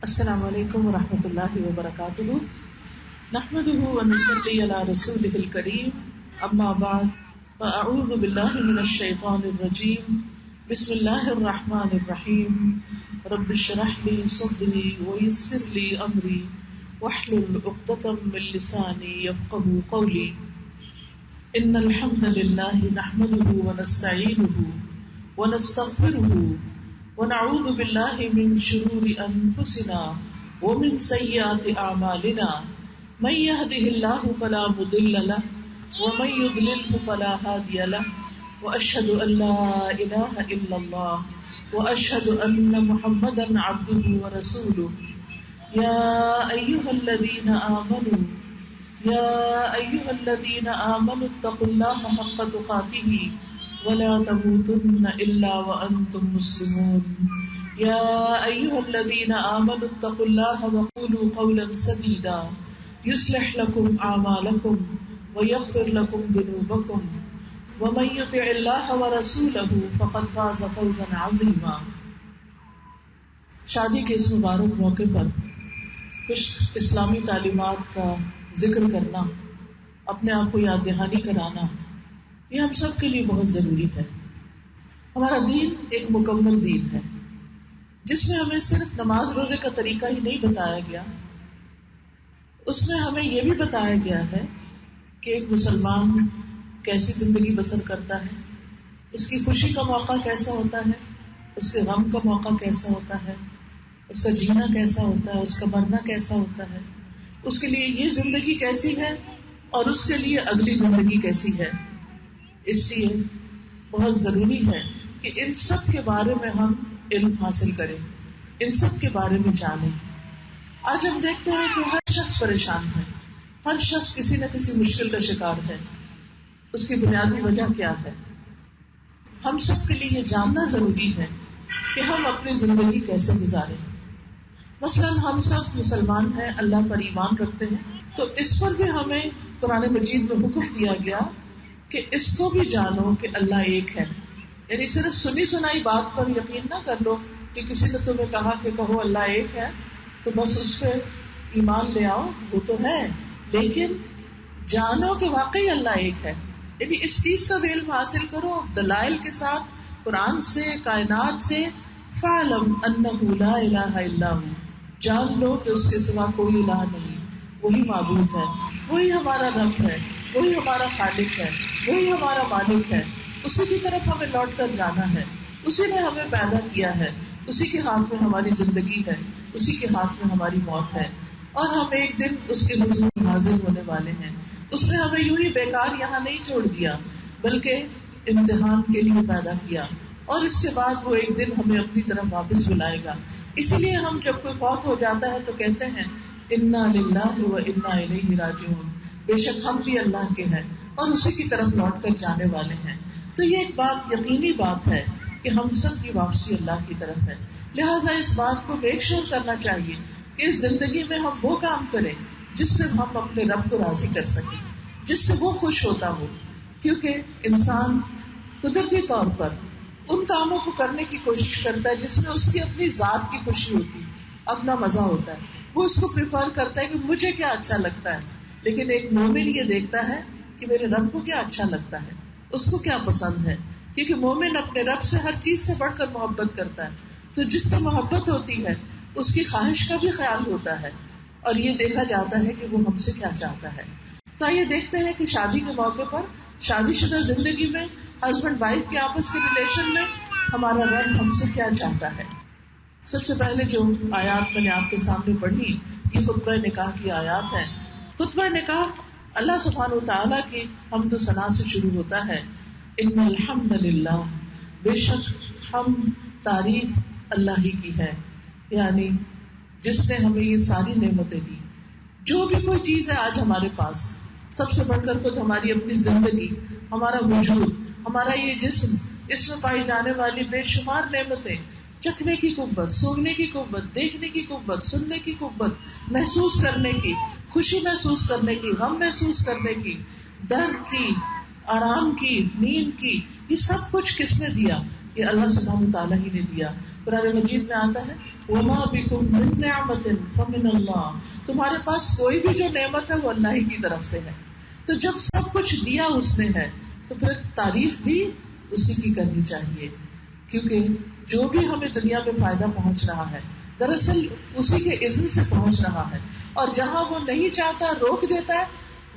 السلام علیکم ورحمۃ اللہ وبرکاتہ نحمده ونصلی علی رسوله الکریم اما بعد فاعوذ باللہ من الشیطان الرجیم بسم اللہ الرحمن الرحیم رب اشرح لی صدری ویسر لی امری واحلل عقدۃ من لسانی یفقهوا قولی ان الحمد للہ نحمده ونستعینه ونستغفره ونعوذ باللہ من شرور انفسنا ومن سیئات اعمالنا من يهده الله فلا مضل له ومن يضلل فلا هادي له واشهد ان لا اله الا الله واشهد ان محمدا عبده ورسوله يا ايها الذين آمنوا اتقوا الله حق تقاته ولا تموتن الا وانتم مسلمون يا ايها الذين آمنوا اتقوا الله وقولوا قولا سديدا يصلح لكم اعمالكم ويغفر لكم ذنوبكم ومن يطع الله ورسوله فقد فاز فوزا عظيما۔ شادی کے اس مبارک موقع پر کچھ اسلامی تعلیمات کا ذکر کرنا، اپنے آپ کو یاد دہانی کرانا، یہ ہم سب کے لیے بہت ضروری ہے۔ ہمارا دین ایک مکمل دین ہے جس میں ہمیں صرف نماز روزے کا طریقہ ہی نہیں بتایا گیا، اس میں ہمیں یہ بھی بتایا گیا ہے کہ ایک مسلمان کیسی زندگی بسر کرتا ہے، اس کی خوشی کا موقع کیسا ہوتا ہے، اس کے غم کا موقع کیسا ہوتا ہے، اس کا جینا کیسا ہوتا ہے، اس کا مرنا کیسا ہوتا ہے، اس کے لیے یہ زندگی کیسی ہے اور اس کے لیے اگلی زندگی کیسی ہے۔ اس لیے بہت ضروری ہے کہ ان سب کے بارے میں ہم علم حاصل کریں، ان سب کے بارے میں جانیں۔ آج ہم دیکھتے ہیں کہ ہر شخص پریشان ہے، ہر شخص کسی نہ کسی مشکل کا شکار ہے۔ اس کی بنیادی وجہ کیا ہے؟ ہم سب کے لیے یہ جاننا ضروری ہے کہ ہم اپنی زندگی کیسے گزاریں۔ مثلا ہم سب مسلمان ہیں، اللہ پر ایمان رکھتے ہیں، تو اس پر بھی ہمیں قرآن مجید میں حکم دیا گیا کہ اس کو بھی جانو کہ اللہ ایک ہے۔ یعنی صرف سنی سنائی بات پر یقین نہ کر لو کہ کسی نے تمہیں کہا کہ کہو اللہ ایک ہے تو بس اس پہ ایمان لے آؤ، وہ تو ہے، لیکن جانو کہ واقعی اللہ ایک ہے۔ یعنی اس چیز کا بھی علم حاصل کرو دلائل کے ساتھ، قرآن سے، کائنات سے۔ فَاعْلَمْ أَنَّهُ لَا إِلَٰهَ إِلَّا هُوَ، جان لو کہ اس کے سوا کوئی الہ نہیں، وہی معبود ہے، وہی ہمارا رب ہے، وہی ہمارا خالق ہے، وہی ہمارا مالک ہے، اسی کی طرف ہمیں لوٹ کر جانا ہے، اسی نے ہمیں پیدا کیا ہے، اسی کے ہاتھ میں ہماری زندگی ہے، اسی کے ہاتھ میں ہماری موت ہے، اور ہم ایک دن اس کے حضور میں حاضر ہونے والے ہیں۔ اس نے ہمیں یوں ہی بیکار یہاں نہیں چھوڑ دیا بلکہ امتحان کے لیے پیدا کیا، اور اس کے بعد وہ ایک دن ہمیں اپنی طرف واپس بلائے گا۔ اسی لیے ہم جب کوئی فوت ہو جاتا ہے تو کہتے ہیں انا للہ و انا الیہ راجعون، بے شک ہم بھی اللہ کے ہیں اور اسی کی طرف لوٹ کر جانے والے ہیں۔ تو یہ ایک بات یقینی بات ہے کہ ہم سب کی واپسی اللہ کی طرف ہے، لہٰذا اس بات کو میک شور کرنا چاہیے کہ اس زندگی میں ہم وہ کام کریں جس سے ہم اپنے رب کو راضی کر سکیں، جس سے وہ خوش ہوتا ہو، کیونکہ انسان قدرتی طور پر ان کاموں کو کرنے کی کوشش کرتا ہے جس میں اس کی اپنی ذات کی خوشی ہوتی، اپنا مزہ ہوتا ہے، وہ اس کو پریفر کرتا ہے کہ مجھے کیا اچھا لگتا ہے۔ لیکن ایک مومن یہ دیکھتا ہے کہ میرے رب کو کیا اچھا لگتا ہے، اس کو کیا پسند ہے، کیونکہ مومن اپنے رب سے ہر چیز سے بڑھ کر محبت کرتا ہے، تو جس سے محبت ہوتی ہے اس کی خواہش کا بھی خیال ہوتا ہے، اور یہ دیکھا جاتا ہے کہ وہ ہم سے کیا چاہتا ہے۔ تو آئیے دیکھتے ہیں کہ شادی کے موقع پر، شادی شدہ زندگی میں، ہسبینڈ وائف کے آپس کے ریلیشن میں ہمارا رب ہم سے کیا چاہتا ہے۔ سب سے پہلے جو آیات میں نے آپ کے سامنے پڑھی، یہ خطبہ نکاح کی آیات ہیں۔ خطبہ نکاح اللہ سبحانہ وتعالیٰ کی حمد و ثنا سے شروع ہوتا ہے۔ ان الحمد للہ، بے شک ہم تعریف اللہ ہی کی ہے، یعنی جس نے ہمیں یہ ساری نعمتیں دی۔ جو بھی کوئی چیز ہے آج ہمارے پاس، سب سے بڑھ کر خود ہماری اپنی زندگی، ہمارا وجود، ہمارا یہ جسم، اس میں پائی جانے والی بے شمار نعمتیں، چکھنے کی قوت، سونگنے کی قوت، دیکھنے کی قوت، سننے کی قوت، محسوس کرنے کی، خوشی محسوس کرنے کی، غم محسوس کرنے کی، درد کی، آرام کی، نیند کی، یہ سب کچھ کس نے دیا؟ یہ اللہ سبحانہ تعالیٰ ہی نے دیا. قرآن مجید میں آتا ہے وما بکم من نعمت فمن اللہ، تمہارے پاس کوئی بھی جو نعمت ہے وہ اللہ ہی کی طرف سے ہے. تو جب سب کچھ دیا اس نے ہے تو پھر تعریف بھی اسی کی کرنی چاہیے، کیونکہ جو بھی ہمیں دنیا میں فائدہ پہنچ رہا ہے دراصل اسی کے اذن سے پہنچ رہا ہے، اور جہاں وہ نہیں چاہتا روک دیتا ہے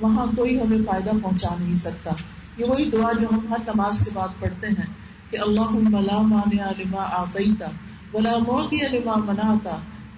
وہاں کوئی ہمیں فائدہ پہنچا نہیں سکتا. یہ وہی دعا جو ہم ہر نماز کے بعد پڑھتے ہیں کہ اللہم لا مانع لما اعطیت ولا معطی لما منعت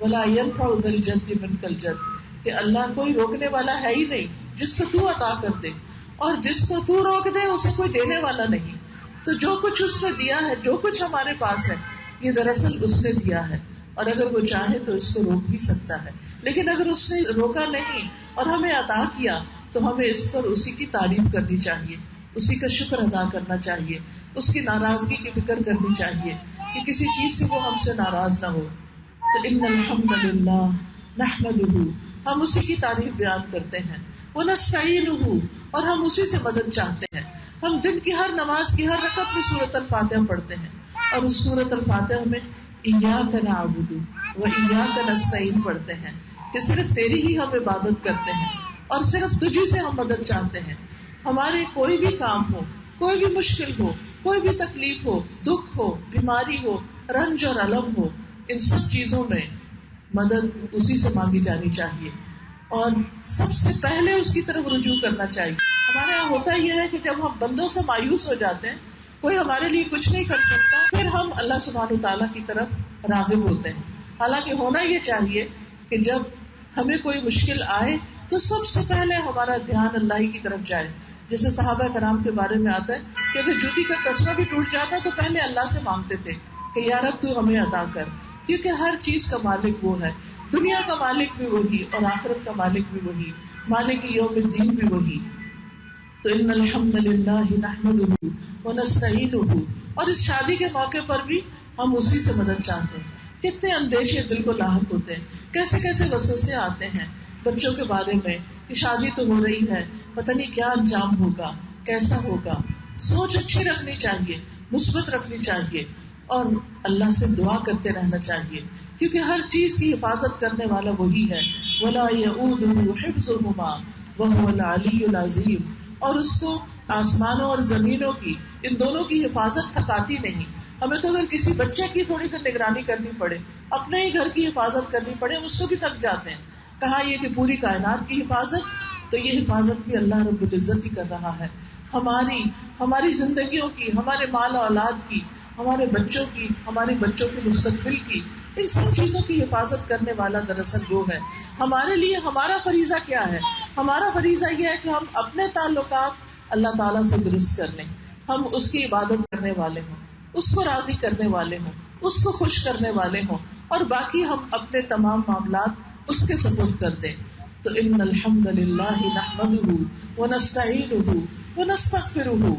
ولا ينفع ذا الجد منک الجد، کہ اللہ کوئی روکنے والا ہے ہی نہیں جس کو تو عطا کر دے، اور جس کو تو روک دے اسے کوئی دینے والا نہیں. تو جو کچھ اس نے دیا ہے، جو کچھ ہمارے پاس ہے، یہ دراصل اس نے دیا ہے، اور اگر وہ چاہے تو اس کو روک بھی سکتا ہے. لیکن اگر اس نے روکا نہیں اور ہمیں عطا کیا تو ہمیں اس پر اسی کی تعریف کرنی چاہیے، اسی کا شکر ادا کرنا چاہیے، اس کی ناراضگی کی فکر کرنی چاہیے کہ کسی چیز سے وہ ہم سے ناراض نہ ہو. تو ان الحمد للہ نحمدہ، ہم اسی کی تعریف بیان کرتے ہیں. ونستعینہ، اور ہم اسی سے مدد چاہتے ہیں. ہم دن کی ہر نماز کی ہر رکعت میں سورۃ الفاتحہ پڑھتے ہیں، اور اس سورۃ الفاتحہ میں ایاک نعبد و ایاک نستعین پڑھتے ہیں کہ صرف تیری ہی ہم عبادت کرتے ہیں اور صرف تجھی سے ہم مدد چاہتے ہیں. ہمارے کوئی بھی کام ہو، کوئی بھی مشکل ہو، کوئی بھی تکلیف ہو، دکھ ہو، بیماری ہو، رنج اور الم ہو، ان سب چیزوں میں مدد اسی سے مانگی جانی چاہیے، اور سب سے پہلے اس کی طرف رجوع کرنا چاہیے. ہمارے یہاں ہوتا یہ ہے کہ جب ہم بندوں سے مایوس ہو جاتے ہیں، کوئی ہمارے لیے کچھ نہیں کر سکتا، پھر ہم اللہ سبحانہ تعالیٰ کی طرف راغب ہوتے ہیں. حالانکہ ہونا یہ چاہیے کہ جب ہمیں کوئی مشکل آئے تو سب سے پہلے ہمارا دھیان اللہ ہی کی طرف جائے. جیسے صحابہ کرام کے بارے میں آتا ہے کہ اگر جوتی کا تسمہ بھی ٹوٹ جاتا تو پہلے اللہ سے مانگتے تھے کہ یا رب تو ہمیں عطا کر، کیونکہ ہر چیز کا مالک وہ ہے. دنیا کا مالک بھی وہی اور آخرت کا مالک بھی وہی، مالک یوم الدین بھی وہی. تو ان الحمد للہ نحمدہ ونستعینہ، اور اس شادی کے موقع پر بھی ہم اسی سے مدد چاہتے ہیں. کتنے اندیشے دل کو لاحق ہوتے ہیں، کیسے کیسے وسوسے آتے ہیں بچوں کے بارے میں کہ شادی تو ہو رہی ہے، پتہ نہیں کیا انجام ہوگا، کیسا ہوگا. سوچ اچھی رکھنی چاہیے، مثبت رکھنی چاہیے، اور اللہ سے دعا کرتے رہنا چاہیے، کیونکہ ہر چیز کی حفاظت کرنے والا وہی ہے. ولا یؤودہ حفظہما وہو العلی العظیم، اور اس کو آسمانوں اور زمینوں کی، ان دونوں کی حفاظت تھکاتی نہیں. ہمیں تو اگر کسی بچے کی تھوڑی سی نگرانی کرنی پڑے، اپنے ہی گھر کی حفاظت کرنی پڑے، ہم اس سے بھی تھک جاتے ہیں. کہا یہ کہ پوری کائنات کی حفاظت، تو یہ حفاظت بھی اللہ رب العزت ہی کر رہا ہے. ہماری زندگیوں کی، ہمارے مال اولاد کی، ہمارے بچوں کی، ہمارے بچوں کے مستقبل کی، ان سب چیزوں کی حفاظت کرنے والا دراصل وہ ہے. ہمارے لیے ہمارا فریضہ کیا ہے؟ ہمارا فریضہ یہ ہے کہ ہم اپنے تعلقات اللہ تعالیٰ سے درست کر لیں، ہم اس کی عبادت کرنے والے ہوں، اس کو راضی کرنے والے ہوں، اس کو خوش کرنے والے ہوں، اور باقی ہم اپنے تمام معاملات اس کے سپرد کر دیں. تو ان الحمد للہ نحمدہ ونستعینہ ونستغفرہ،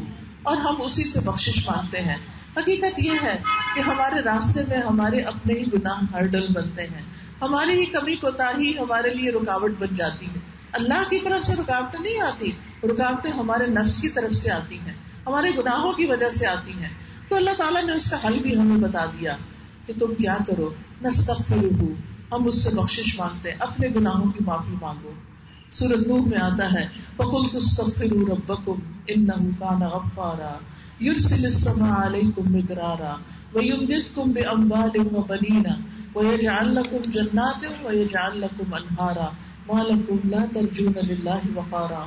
اور ہم اسی سے بخشش مانگتے ہیں. حقیقت یہ ہے کہ ہمارے راستے میں ہمارے اپنے ہی گناہ ہرڈل بنتے ہیں، ہماری ہی کمی کوتاہی ہمارے لیے رکاوٹ بن جاتی ہے. اللہ کی طرف سے رکاوٹیں نہیں آتی، رکاوٹیں ہمارے نفس کی طرف سے آتی ہیں، ہمارے گناہوں کی وجہ سے آتی ہیں. تو اللہ تعالیٰ نے اس کا حل بھی ہمیں بتا دیا کہ تم کیا کرو، نستغفرہ، ہم اس سے بخشش مانگتے ہیں، اپنے گناہوں کی معافی مانگو. سورۃ نوح میں آتا ہے فَقُلْتُ اسْتَغْفِرُوا رَبَّكُمْ إِنَّهُ كَانَ غَفَّارًا يُرْسِلِ السَّمَاءَ عَلَيْكُمْ مِدْرَارًا وَيُمْدِدْكُمْ بِأَمْوَالٍ وَبَنِينَ وَيَجْعَلْ لَكُمْ جَنَّاتٍ وَيَجْعَلْ لَكُمْ أَنْهَارًا مَا لَكُمْ لَا تَرْجُونَ لِلَّهِ وَقَارًا.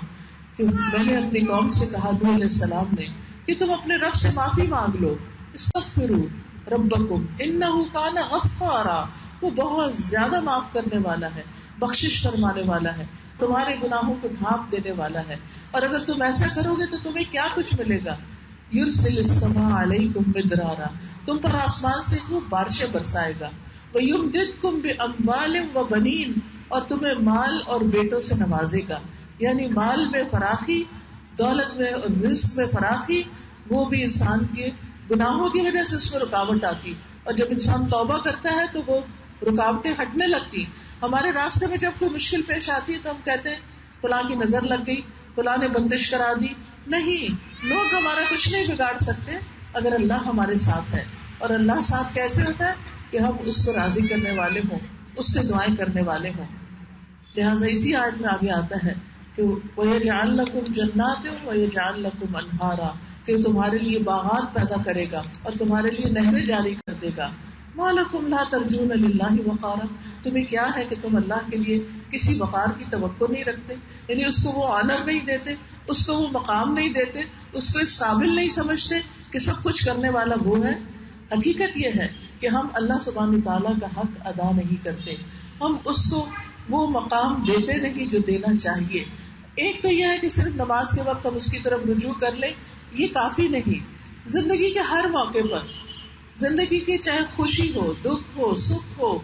کہ میں نے اپنی قوم سے کہا، نوح علیہ السلام نے، کہ تم اپنے رب سے معافی مانگ لو. استغفروا ربکم انہ کان غفارا، وہ بہت زیادہ معاف کرنے والا ہے، بخشش فرمانے والا ہے، تمہارے گناہوں کو ڈھانپ دینے والا ہے. اور اگر تم ایسا کرو گے تو تمہیں کیا کچھ ملے گا؟ یرسل السماء علیکم مدرارا، تم پر آسمان سے خوب بارشیں برسائے گا. ویمددکم باموال وبنین، اور تمہیں مال اور بیٹوں سے نوازے گا. یعنی مال میں فراخی، دولت میں اور رزق میں فراخی. وہ بھی انسان کے گناہوں کی وجہ سے اس میں رکاوٹ آتی، اور جب انسان توبہ کرتا ہے تو وہ رکاوٹیں ہٹنے لگتی. ہمارے راستے میں جب کوئی مشکل پیش آتی ہے تو ہم کہتے ہیں فلاں کی نظر لگ گئی، فلاں نے بندش کرا دی. نہیں، لوگ ہمارا کچھ نہیں بگاڑ سکتے، اگر اللہ ہمارے ساتھ ہے. اور اللہ ساتھ کیسے ہوتا ہے؟ کہ ہم اس کو راضی کرنے والے ہوں, اس سے دعائیں کرنے والے ہوں. لہٰذا اسی آیت میں آگے آتا ہے کہ وَيَجْعَلْ لَكُمْ جَنَّاتٍ وَيَجْعَلْ لَكُمْ أَنْهَارًا, کہ تمہارے لیے باغات پیدا کرے گا اور تمہارے لیے نہریں جاری کر دے گا. مَا لَكُمْ لَا تَرْجُونَ لِلَّهِ وَقَارًا, تمہیں کیا ہے کہ تم اللہ کے لیے کسی وقار کی توقع نہیں رکھتے, یعنی اس کو وہ آنر نہیں دیتے, اس کو وہ مقام نہیں دیتے, اس کو اس قابل نہیں سمجھتے کہ سب کچھ کرنے والا وہ ہے. حقیقت یہ ہے کہ ہم اللہ سبحانہ تعالیٰ کا حق ادا نہیں کرتے, ہم اس کو وہ مقام دیتے نہیں جو دینا چاہیے. ایک تو یہ ہے کہ صرف نماز کے وقت ہم اس کی طرف رجوع کر لیں, یہ کافی نہیں. زندگی کے ہر موقع پر, زندگی کی چاہے خوشی ہو, دکھ ہو, سکھ ہو,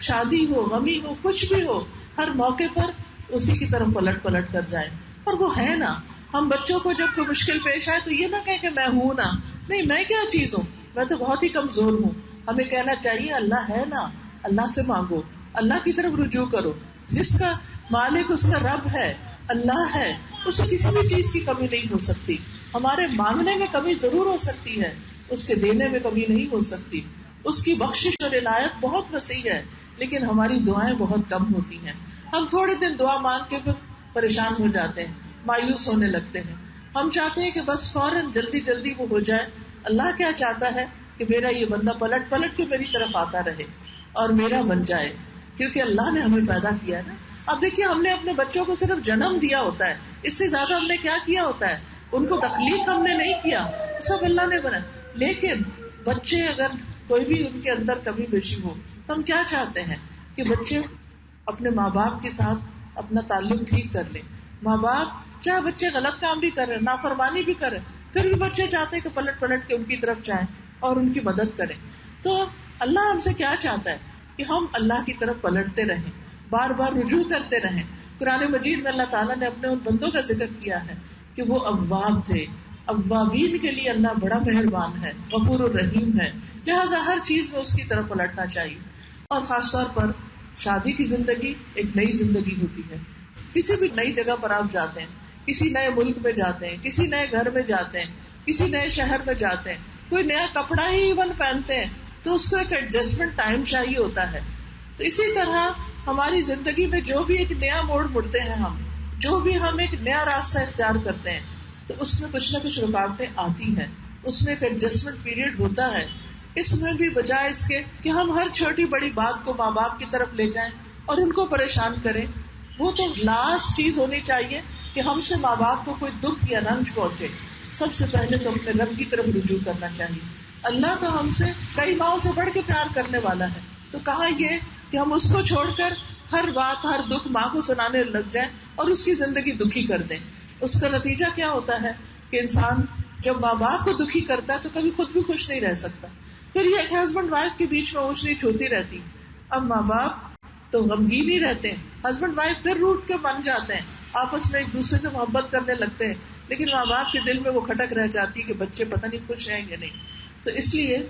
شادی ہو, غمی ہو, کچھ بھی ہو, ہر موقع پر اسی کی طرف پلٹ پلٹ کر جائیں. اور وہ ہے نا, ہم بچوں کو جب کوئی مشکل پیش آئے تو یہ نہ کہیں کہ میں ہوں نا, نہیں میں کیا چیز ہوں, میں تو بہت ہی کمزور ہوں. ہمیں کہنا چاہیے اللہ ہے نا, اللہ سے مانگو, اللہ کی طرف رجوع کرو. جس کا مالک اس کا رب ہے, اللہ ہے, اس کو کسی بھی چیز کی کمی نہیں ہو سکتی. ہمارے مانگنے میں کمی ضرور ہو سکتی ہے, اس کے دینے میں کمی نہیں ہو سکتی. اس کی بخشش اور عنایت بہت وسیع ہے, لیکن ہماری دعائیں بہت کم ہوتی ہیں. ہم تھوڑے دن دعا مانگ کے پھر پریشان ہو جاتے ہیں, مایوس ہونے لگتے ہیں. ہم چاہتے ہیں کہ بس فوراً جلدی جلدی وہ ہو جائے. اللہ کیا چاہتا ہے کہ میرا یہ بندہ پلٹ پلٹ کے میری طرف آتا رہے اور میرا بن جائے, کیونکہ اللہ نے ہمیں پیدا کیا ہے نا. اب دیکھیے, ہم نے اپنے بچوں کو صرف جنم دیا ہوتا ہے, اس سے زیادہ ہم نے کیا کیا ہوتا ہے؟ ان کو تخلیق ہم نے نہیں کیا, سب اللہ نے بنا. لیکن بچے اگر کوئی بھی ان کے اندر کمی بیشی ہو تو ہم کیا چاہتے ہیں کہ بچے اپنے ماں باپ کے ساتھ اپنا تعلق ٹھیک کر لیں. ماں باپ چاہے بچے غلط کام بھی کریں, نافرمانی بھی کریں, پھر بھی بچے چاہتے ہیں کہ پلٹ پلٹ کے ان کی طرف جائیں اور ان کی مدد کریں. تو اللہ ہم سے کیا چاہتا ہے کہ ہم اللہ کی طرف پلٹتے رہیں, بار بار رجوع کرتے رہیں. قرآن مجید میں اللہ تعالیٰ نے اپنے ان بندوں کا ذکر کیا ہے کہ وہ اواب تھے. اوابین کے لیے اللہ بڑا مہربان ہے, غفور الرحیم ہے. لہٰذا ہر چیز میں اس کی طرف پلٹنا چاہیے. اور خاص طور پر شادی کی زندگی ایک نئی زندگی ہوتی ہے. کسی بھی نئی جگہ پر آپ جاتے ہیں, کسی نئے ملک میں جاتے ہیں, کسی نئے گھر میں جاتے ہیں, کسی نئے شہر میں جاتے ہیں, کوئی نیا کپڑا ہی ایون پہنتے ہیں تو اس کو ایک ایڈجسٹمنٹ ٹائم چاہیے ہوتا ہے. تو اسی طرح ہماری زندگی میں جو بھی ایک نیا موڑ مڑتے ہیں, ہم جو بھی ہم ایک نیا راستہ اختیار کرتے ہیں, تو اس میں کچھ نہ کچھ رکاوٹیں آتی ہیں, اس میں ایک ایڈجسٹمنٹ پیریڈ ہوتا ہے. اس میں بھی بجائے اس کے کہ ہم ہر چھوٹی بڑی بات کو ماں باپ کی طرف لے جائیں اور ان کو پریشان کریں, وہ تو لاسٹ چیز ہونی چاہیے کہ ہم سے ماں باپ کو کوئی دکھ یا رنج پہنچے. سب سے پہلے تو اپنے رب کی طرف رجوع کرنا چاہیے. اللہ تو ہم سے کئی ماؤں سے بڑھ کے پیار کرنے والا ہے, تو کہاں یہ کہ ہم اس کو چھوڑ کر ہر بات ہر دکھ ماں کو سنانے لگ جائیں اور اس کی زندگی دکھی کر دیں. اس کا نتیجہ کیا ہوتا ہے کہ انسان جب ماں باپ کو دکھی کرتا ہے تو کبھی خود بھی خوش نہیں رہ سکتا. پھر یہ کہ ہسبینڈ وائف کے بیچ میں اونچ نیچ ہوتی رہتی. اب ماں باپ تو غمگین ہی رہتے ہیں, ہسبینڈ وائف پھر روٹ کے بن جاتے ہیں, آپس میں ایک دوسرے سے محبت کرنے لگتے ہیں, لیکن ماں باپ کے دل میں وہ کھٹک رہ جاتی کہ بچے پتہ نہیں خوش ہیں یا نہیں. تو اس لیے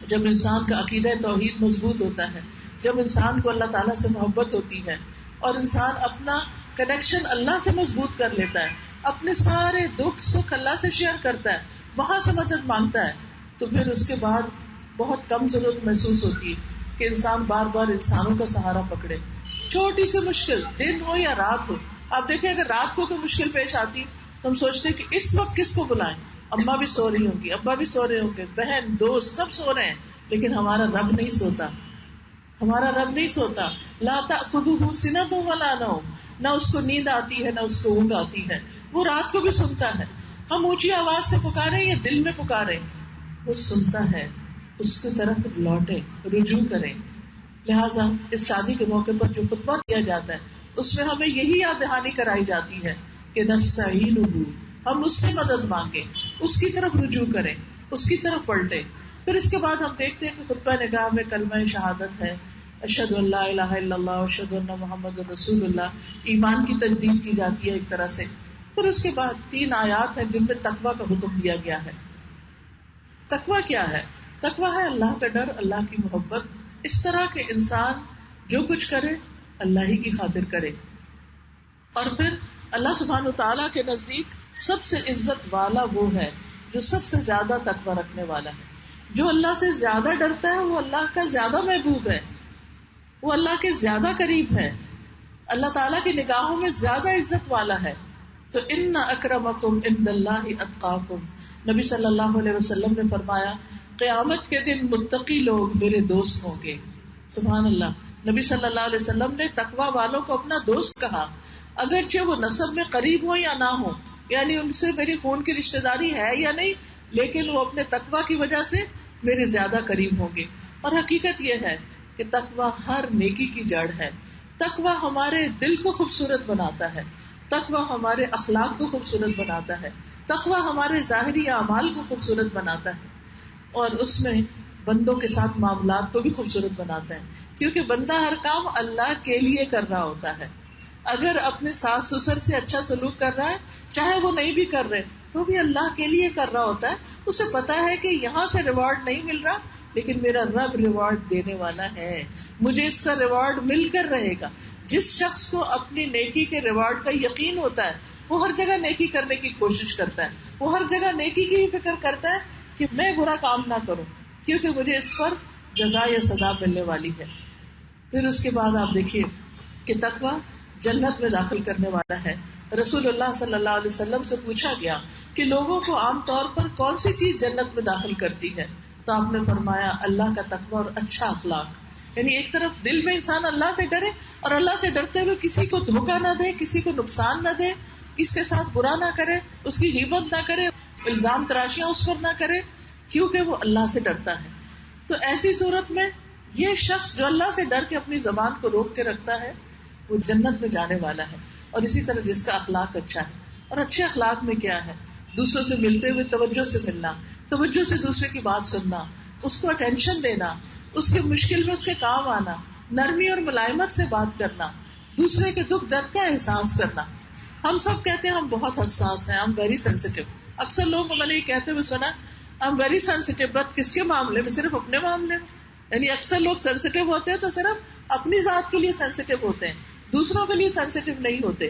جب انسان کا عقیدہ توحید مضبوط ہوتا ہے, جب انسان کو اللہ تعالیٰ سے محبت ہوتی ہے اور انسان اپنا کنیکشن اللہ سے مضبوط کر لیتا ہے, اپنے سارے دکھ سکھ اللہ سے شیئر کرتا ہے, وہاں سے مدد مانگتا ہے, تو پھر اس کے بعد بہت کم ضرورت محسوس ہوتی ہے کہ انسان بار بار انسانوں کا سہارا پکڑے. چھوٹی سی مشکل دن ہو یا رات ہو, آپ دیکھیں اگر رات کو کوئی مشکل پیش آتی تو ہم سوچتے ہیں کہ اس وقت کس کو بلائیں, اماں بھی سو رہی ہوں گی, ابا بھی سو رہے ہوں گے, بہن دوست سب سو رہے ہیں, لیکن ہمارا رب نہیں سوتا. ہمارا رب نہیں سوتا. لا تأخذہ سنۃ ولا نوم, نہ اس کو نیند آتی ہے نہ اس کو اونگ آتی ہے, وہ رات کو بھی سنتا ہے. ہم اونچی آواز سے پکارے یا دل میں پکارے, وہ سنتا ہے. اس کی طرف لوٹے, رجوع کریں. لہٰذا اس شادی کے موقع پر جو خطبہ دیا جاتا ہے اس میں ہمیں یہی یاد دہانی کرائی جاتی ہے کہ نستعینہ, ہم اس سے مدد مانگیں, اس کی طرف رجوع کریں, اس کی طرف پلٹیں. پھر اس کے بعد ہم دیکھتے ہیں کہ خطبہ نکاح میں کلمہ شہادت ہے, اشہد ان لا الہ الا اللہ اشہد ان محمد رسول اللہ, ایمان کی تجدید کی جاتی ہے ایک طرح سے. پھر اس کے بعد 3 آیات ہیں جن میں تقویٰ کا حکم دیا گیا ہے. تقویٰ کیا ہے؟ تقویٰ ہے اللہ کا ڈر, اللہ کی محبت, اس طرح کہ انسان جو کچھ کرے اللہ ہی کی خاطر کرے. اور پھر اللہ سبحانہ و تعالیٰ کے نزدیک سب سے عزت والا وہ ہے جو سب سے زیادہ تقوی رکھنے والا ہے. جو اللہ سے زیادہ ڈرتا ہے وہ اللہ کا زیادہ محبوب ہے، وہ اللہ کے زیادہ قریب ہے، اللہ تعالیٰ کی نگاہوں میں زیادہ عزت والا ہے. تو ان اکرمکم عند اللہ اتقاکم، نبی صلی اللہ علیہ وسلم نے فرمایا قیامت کے دن متقی لوگ میرے دوست ہوں گے. سبحان اللہ. نبی صلی اللہ علیہ وسلم نے تقوی والوں کو اپنا دوست کہا، اگرچہ وہ نسب میں قریب ہو یا نہ ہو، یعنی ان سے میری خون کی رشتہ داری ہے یا نہیں، لیکن وہ اپنے تقوی کی وجہ سے میرے زیادہ قریب ہوں گے. اور حقیقت یہ ہے کہ تقوی ہر نیکی کی جڑ ہے. تقوی ہمارے دل کو خوبصورت بناتا ہے، تقوی ہمارے اخلاق کو خوبصورت بناتا ہے، تقوی ہمارے ظاہری اعمال کو خوبصورت بناتا ہے، اور اس میں بندوں کے ساتھ معاملات کو بھی خوبصورت بناتا ہے. کیونکہ بندہ ہر کام اللہ کے لیے کر رہا ہوتا ہے. اگر اپنے ساس سسر سے اچھا سلوک کر رہا ہے، چاہے وہ نہیں بھی کر رہے، تو بھی اللہ کے لیے کر رہا ہوتا ہے. اسے پتا ہے کہ یہاں سے ریوارڈ نہیں مل رہا، لیکن میرا رب ریوارڈ دینے والا ہے، مجھے اس کا ریوارڈ مل کر رہے گا. جس شخص کو اپنی نیکی کے ریوارڈ کا یقین ہوتا ہے، وہ ہر جگہ نیکی کرنے کی کوشش کرتا ہے، وہ ہر جگہ نیکی کی ہی فکر کرتا ہے کہ میں برا کام نہ کروں، کیونکہ مجھے اس پر جزا یا سزا ملنے والی ہے. پھر اس کے بعد آپ دیکھیے کہ تقویٰ جنت میں داخل کرنے والا ہے. رسول اللہ صلی اللہ علیہ وسلم سے پوچھا گیا کہ لوگوں کو عام طور پر کون سی چیز جنت میں داخل کرتی ہے، تو آپ نے فرمایا اللہ کا تقویٰ اور اچھا اخلاق. یعنی ایک طرف دل میں انسان اللہ سے ڈرے، اور اللہ سے ڈرتے ہوئے کسی کو دھوکہ نہ دے، کسی کو نقصان نہ دے، کس کے ساتھ برا نہ کرے، اس کی غیبت نہ کرے، الزام تراشیاں اس پر نہ کرے، کیونکہ وہ اللہ سے ڈرتا ہے. تو ایسی صورت میں یہ شخص جو اللہ سے ڈر کے اپنی زبان کو روک کے رکھتا ہے وہ جنت میں جانے والا ہے. اور اسی طرح جس کا اخلاق اچھا ہے. اور اچھے اخلاق میں کیا ہے؟ دوسروں سے ملتے ہوئے توجہ سے ملنا، توجہ سے دوسرے کی بات سننا، اس کو اٹینشن دینا، اس کے مشکل میں اس کے کام آنا، نرمی اور ملائمت سے بات کرنا، دوسرے کے دکھ درد کا احساس کرنا. ہم سب کہتے ہیں ہم بہت حساس ہیں، ہم ویری سینسیٹیو. اکثر لوگوں کو میں نے یہ کہتے ہوئے سنا ہم ویری سینسیٹیو، بٹ کس کے معاملے میں؟ صرف اپنے معاملے میں. یعنی اکثر لوگ سینسیٹیو ہوتے ہیں تو صرف اپنی ذات کے لیے سینسیٹیو ہوتے ہیں، دوسروں کے لیے سینسیٹیو نہیں ہوتے.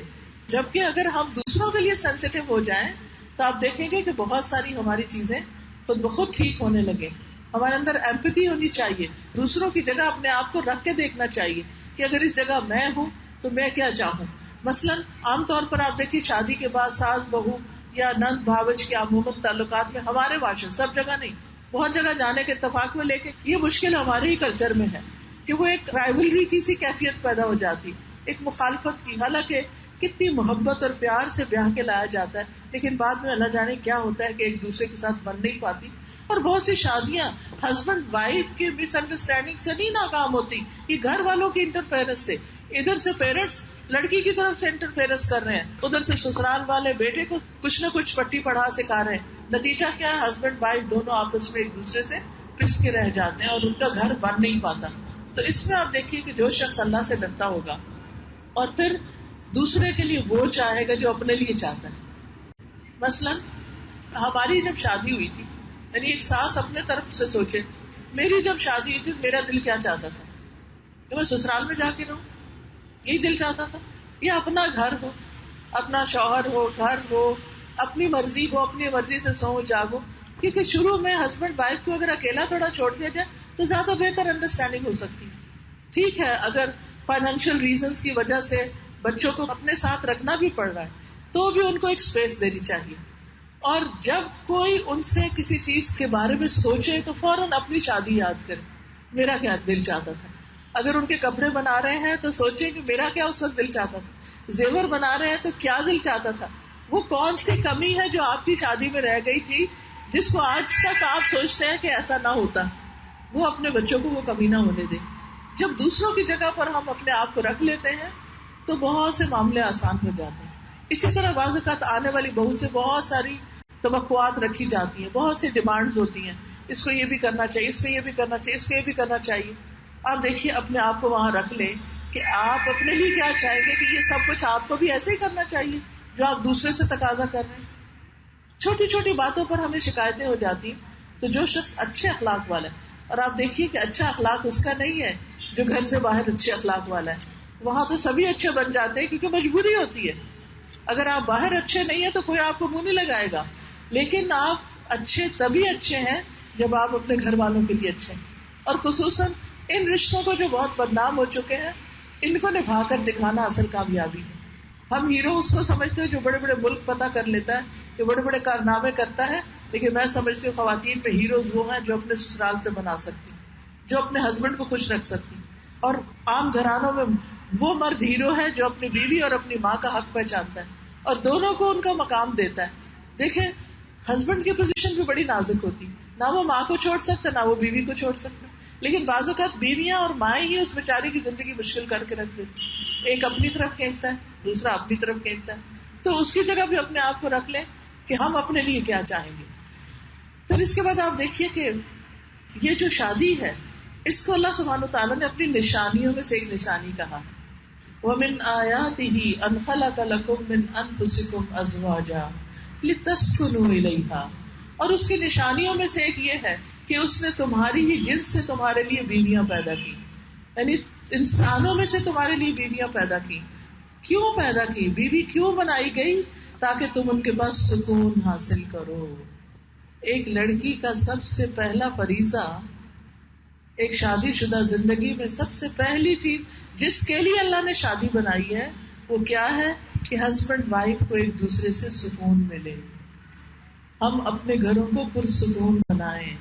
جبکہ اگر ہم دوسروں کے لیے سینسیٹیو ہو جائیں تو آپ دیکھیں گے کہ بہت ساری ہماری چیزیں خود بخود ٹھیک ہونے لگے. ہمارے اندر ایمپتھی ہونی چاہیے، دوسروں کی جگہ اپنے آپ کو رکھ کے دیکھنا چاہیے کہ اگر اس جگہ میں ہوں تو میں کیا چاہوں. مثلاً عام طور پر آپ دیکھیے شادی کے بعد ساس بہو یا نند بھاوج کے عموماً تعلقات میں ہمارے معاشرے، سب جگہ نہیں، بہت جگہ جانے کے اتفاق میں، لیکن یہ مشکل ہمارے ہی کلچر میں ہے کہ وہ ایک رائیولری کی سی کیفیت پیدا ہو جاتی، ایک مخالفت کی. حالانکہ کتنی محبت اور پیار سے بیاہ کے لایا جاتا ہے، لیکن بعد میں اللہ جانے کیا ہوتا ہے کہ ایک دوسرے کے ساتھ بن نہیں پاتی. اور بہت سی شادیاں ہسبینڈ وائف کی مس انڈرسٹینڈنگ سے نہیں ناکام ہوتی، یہ گھر والوں کی انٹرفیئرنس سے. ادھر سے پیرنٹس لڑکی کی طرف سے انٹرفیئرنس کر رہے ہیں، ادھر سے سسرال والے بیٹے کو کچھ نہ کچھ پٹی پڑھا سکھا رہے ہیں. نتیجہ کیا ہے؟ ہسبینڈ وائف دونوں آپس میں ایک دوسرے سے پس کے رہ جاتے ہیں اور ان کا گھر بن نہیں پاتا. تو اس میں آپ دیکھیے کہ جو شخص اللہ سے ڈرتا ہوگا اور پھر دوسرے کے لیے وہ چاہے گا جو اپنے لیے چاہتا ہے. مثلاً ہماری جب شادی ہوئی تھی، یعنی ایک ساس اپنے طرف سے سوچے، میری جب شادی ہوئی تھی میرا دل کیا چاہتا تھا کہ میں سسرال میں جا کے رہوں، یہی دل چاہتا تھا. یا اپنا گھر ہو، اپنا شوہر ہو، گھر ہو، اپنی مرضی ہو، اپنی مرضی سے سو جاگو. کیونکہ شروع میں ہسبینڈ وائف کو اگر اکیلا تھوڑا چھوڑ دیا جائے تو زیادہ بہتر انڈرسٹینڈنگ ہو سکتی ہے. ٹھیک ہے اگر فائنینشیل ریزنز کی وجہ سے بچوں کو اپنے ساتھ رکھنا بھی پڑ رہا ہے تو بھی ان کو ایک اسپیس دینی چاہیے. اور جب کوئی ان سے کسی چیز کے بارے میں سوچے تو فوراً اپنی شادی یاد کرے، میرا کیا دل چاہتا تھا. اگر ان کے کپڑے بنا رہے ہیں تو سوچیں کہ میرا کیا اس وقت دل چاہتا تھا. زیور بنا رہے ہیں تو کیا دل چاہتا تھا. وہ کون سی کمی ہے جو آپ کی شادی میں رہ گئی تھی جس کو آج تک آپ سوچتے ہیں کہ ایسا نہ ہوتا. وہ اپنے بچوں کو وہ کمی نہ ہونے دیں. جب دوسروں کی جگہ پر ہم اپنے آپ کو رکھ لیتے ہیں تو بہت سے معاملے آسان ہو جاتے ہیں. اسی طرح بعض اوقات آنے والی بہو سے بہت ساری توقعات رکھی جاتی ہیں، بہت سی ڈیمانڈز ہوتی ہیں، اس کو یہ بھی کرنا چاہیے، اس کو یہ بھی کرنا چاہیے، اس کو یہ بھی کرنا چاہیے. آپ دیکھیے اپنے آپ کو وہاں رکھ لیں کہ آپ اپنے لیے کیا چاہیں گے کہ یہ سب کچھ آپ کو بھی ایسے ہی کرنا چاہیے جو آپ دوسرے سے تقاضا کر رہے ہیں. چھوٹی چھوٹی باتوں پر ہمیں شکایتیں ہو جاتی ہیں. تو جو شخص اچھے اخلاق والا ہے، اور آپ دیکھیے کہ اچھا اخلاق اس کا نہیں ہے جو گھر سے باہر اچھے اخلاق والا ہے. وہاں تو سبھی اچھے بن جاتے ہیں کیونکہ مجبوری ہوتی ہے. اگر آپ باہر اچھے نہیں ہیں تو کوئی آپ کو منہ نہیں لگائے گا، لیکن آپ اچھے تبھی اچھے ہیں جب آپ اپنے گھر والوں کے لیے اچھے ہیں. اور خصوصاً ان رشتوں کو جو بہت بدنام ہو چکے ہیں, ان کو نبھا کر دکھانا اصل کامیابی ہے. ہم ہیرو اس کو سمجھتے ہیں جو بڑے بڑے ملک فتح کر لیتا ہے, جو بڑے بڑے کارنامے کرتا ہے, لیکن میں سمجھتی ہوں خواتین میں ہیروز وہ ہیں جو اپنے سسرال سے بنا سکتی, جو اپنے ہسبینڈ کو خوش رکھ سکتی. اور عام گھرانوں میں وہ مرد ہیرو ہے جو اپنی بیوی اور اپنی ماں کا حق پہچانتا ہے اور دونوں کو ان کا مقام دیتا ہے. دیکھیں ہسبینڈ کی پوزیشن بھی بڑی نازک ہوتی, نہ وہ ماں کو چھوڑ سکتا نہ وہ بیوی کو چھوڑ سکتا, لیکن بعض اوقات بیویاں اور مائیں ہی اس بیچاری کی زندگی مشکل کر کے رکھ دیتی. ایک اپنی طرف کھینچتا ہے, دوسرا اپنی طرف کھینچتا ہے. تو اس کی جگہ بھی اپنے آپ کو رکھ لیں کہ ہم اپنے لیے کیا چاہیں گے. پھر اس کے بعد آپ دیکھیے کہ یہ جو شادی ہے اس کو اللہ سبحانہ وتعالیٰ نے اپنی نشانیوں میں سے ایک نشانی کہا. وَمِنْ آيَاتِهِ أَنْ خَلَقَ لَكُم مِّنْ أَنفُسِكُمْ أَزْوَاجًا لِتَسْكُنُوا إِلَيْهَا. اور اس کی نشانیوں میں سے ایک یہ ہے کہ اس نے تمہاری ہی جنس سے تمہارے لیے بیویاں پیدا کی, یعنی انسانوں میں سے تمہارے لیے بیویاں پیدا کی. کیوں پیدا کی, بیوی کیوں بنائی گئی؟ تاکہ تم ان کے پاس سکون حاصل کرو. ایک لڑکی کا سب سے پہلا فریضہ ایک شادی شدہ زندگی میں سب سے پہلی چیز جس کے لیے اللہ نے شادی بنائی ہے وہ کیا ہے کہ ہسبینڈ وائف کو ایک دوسرے سے سکون ملے. ہم اپنے گھروں کو پرسکون بنائیں.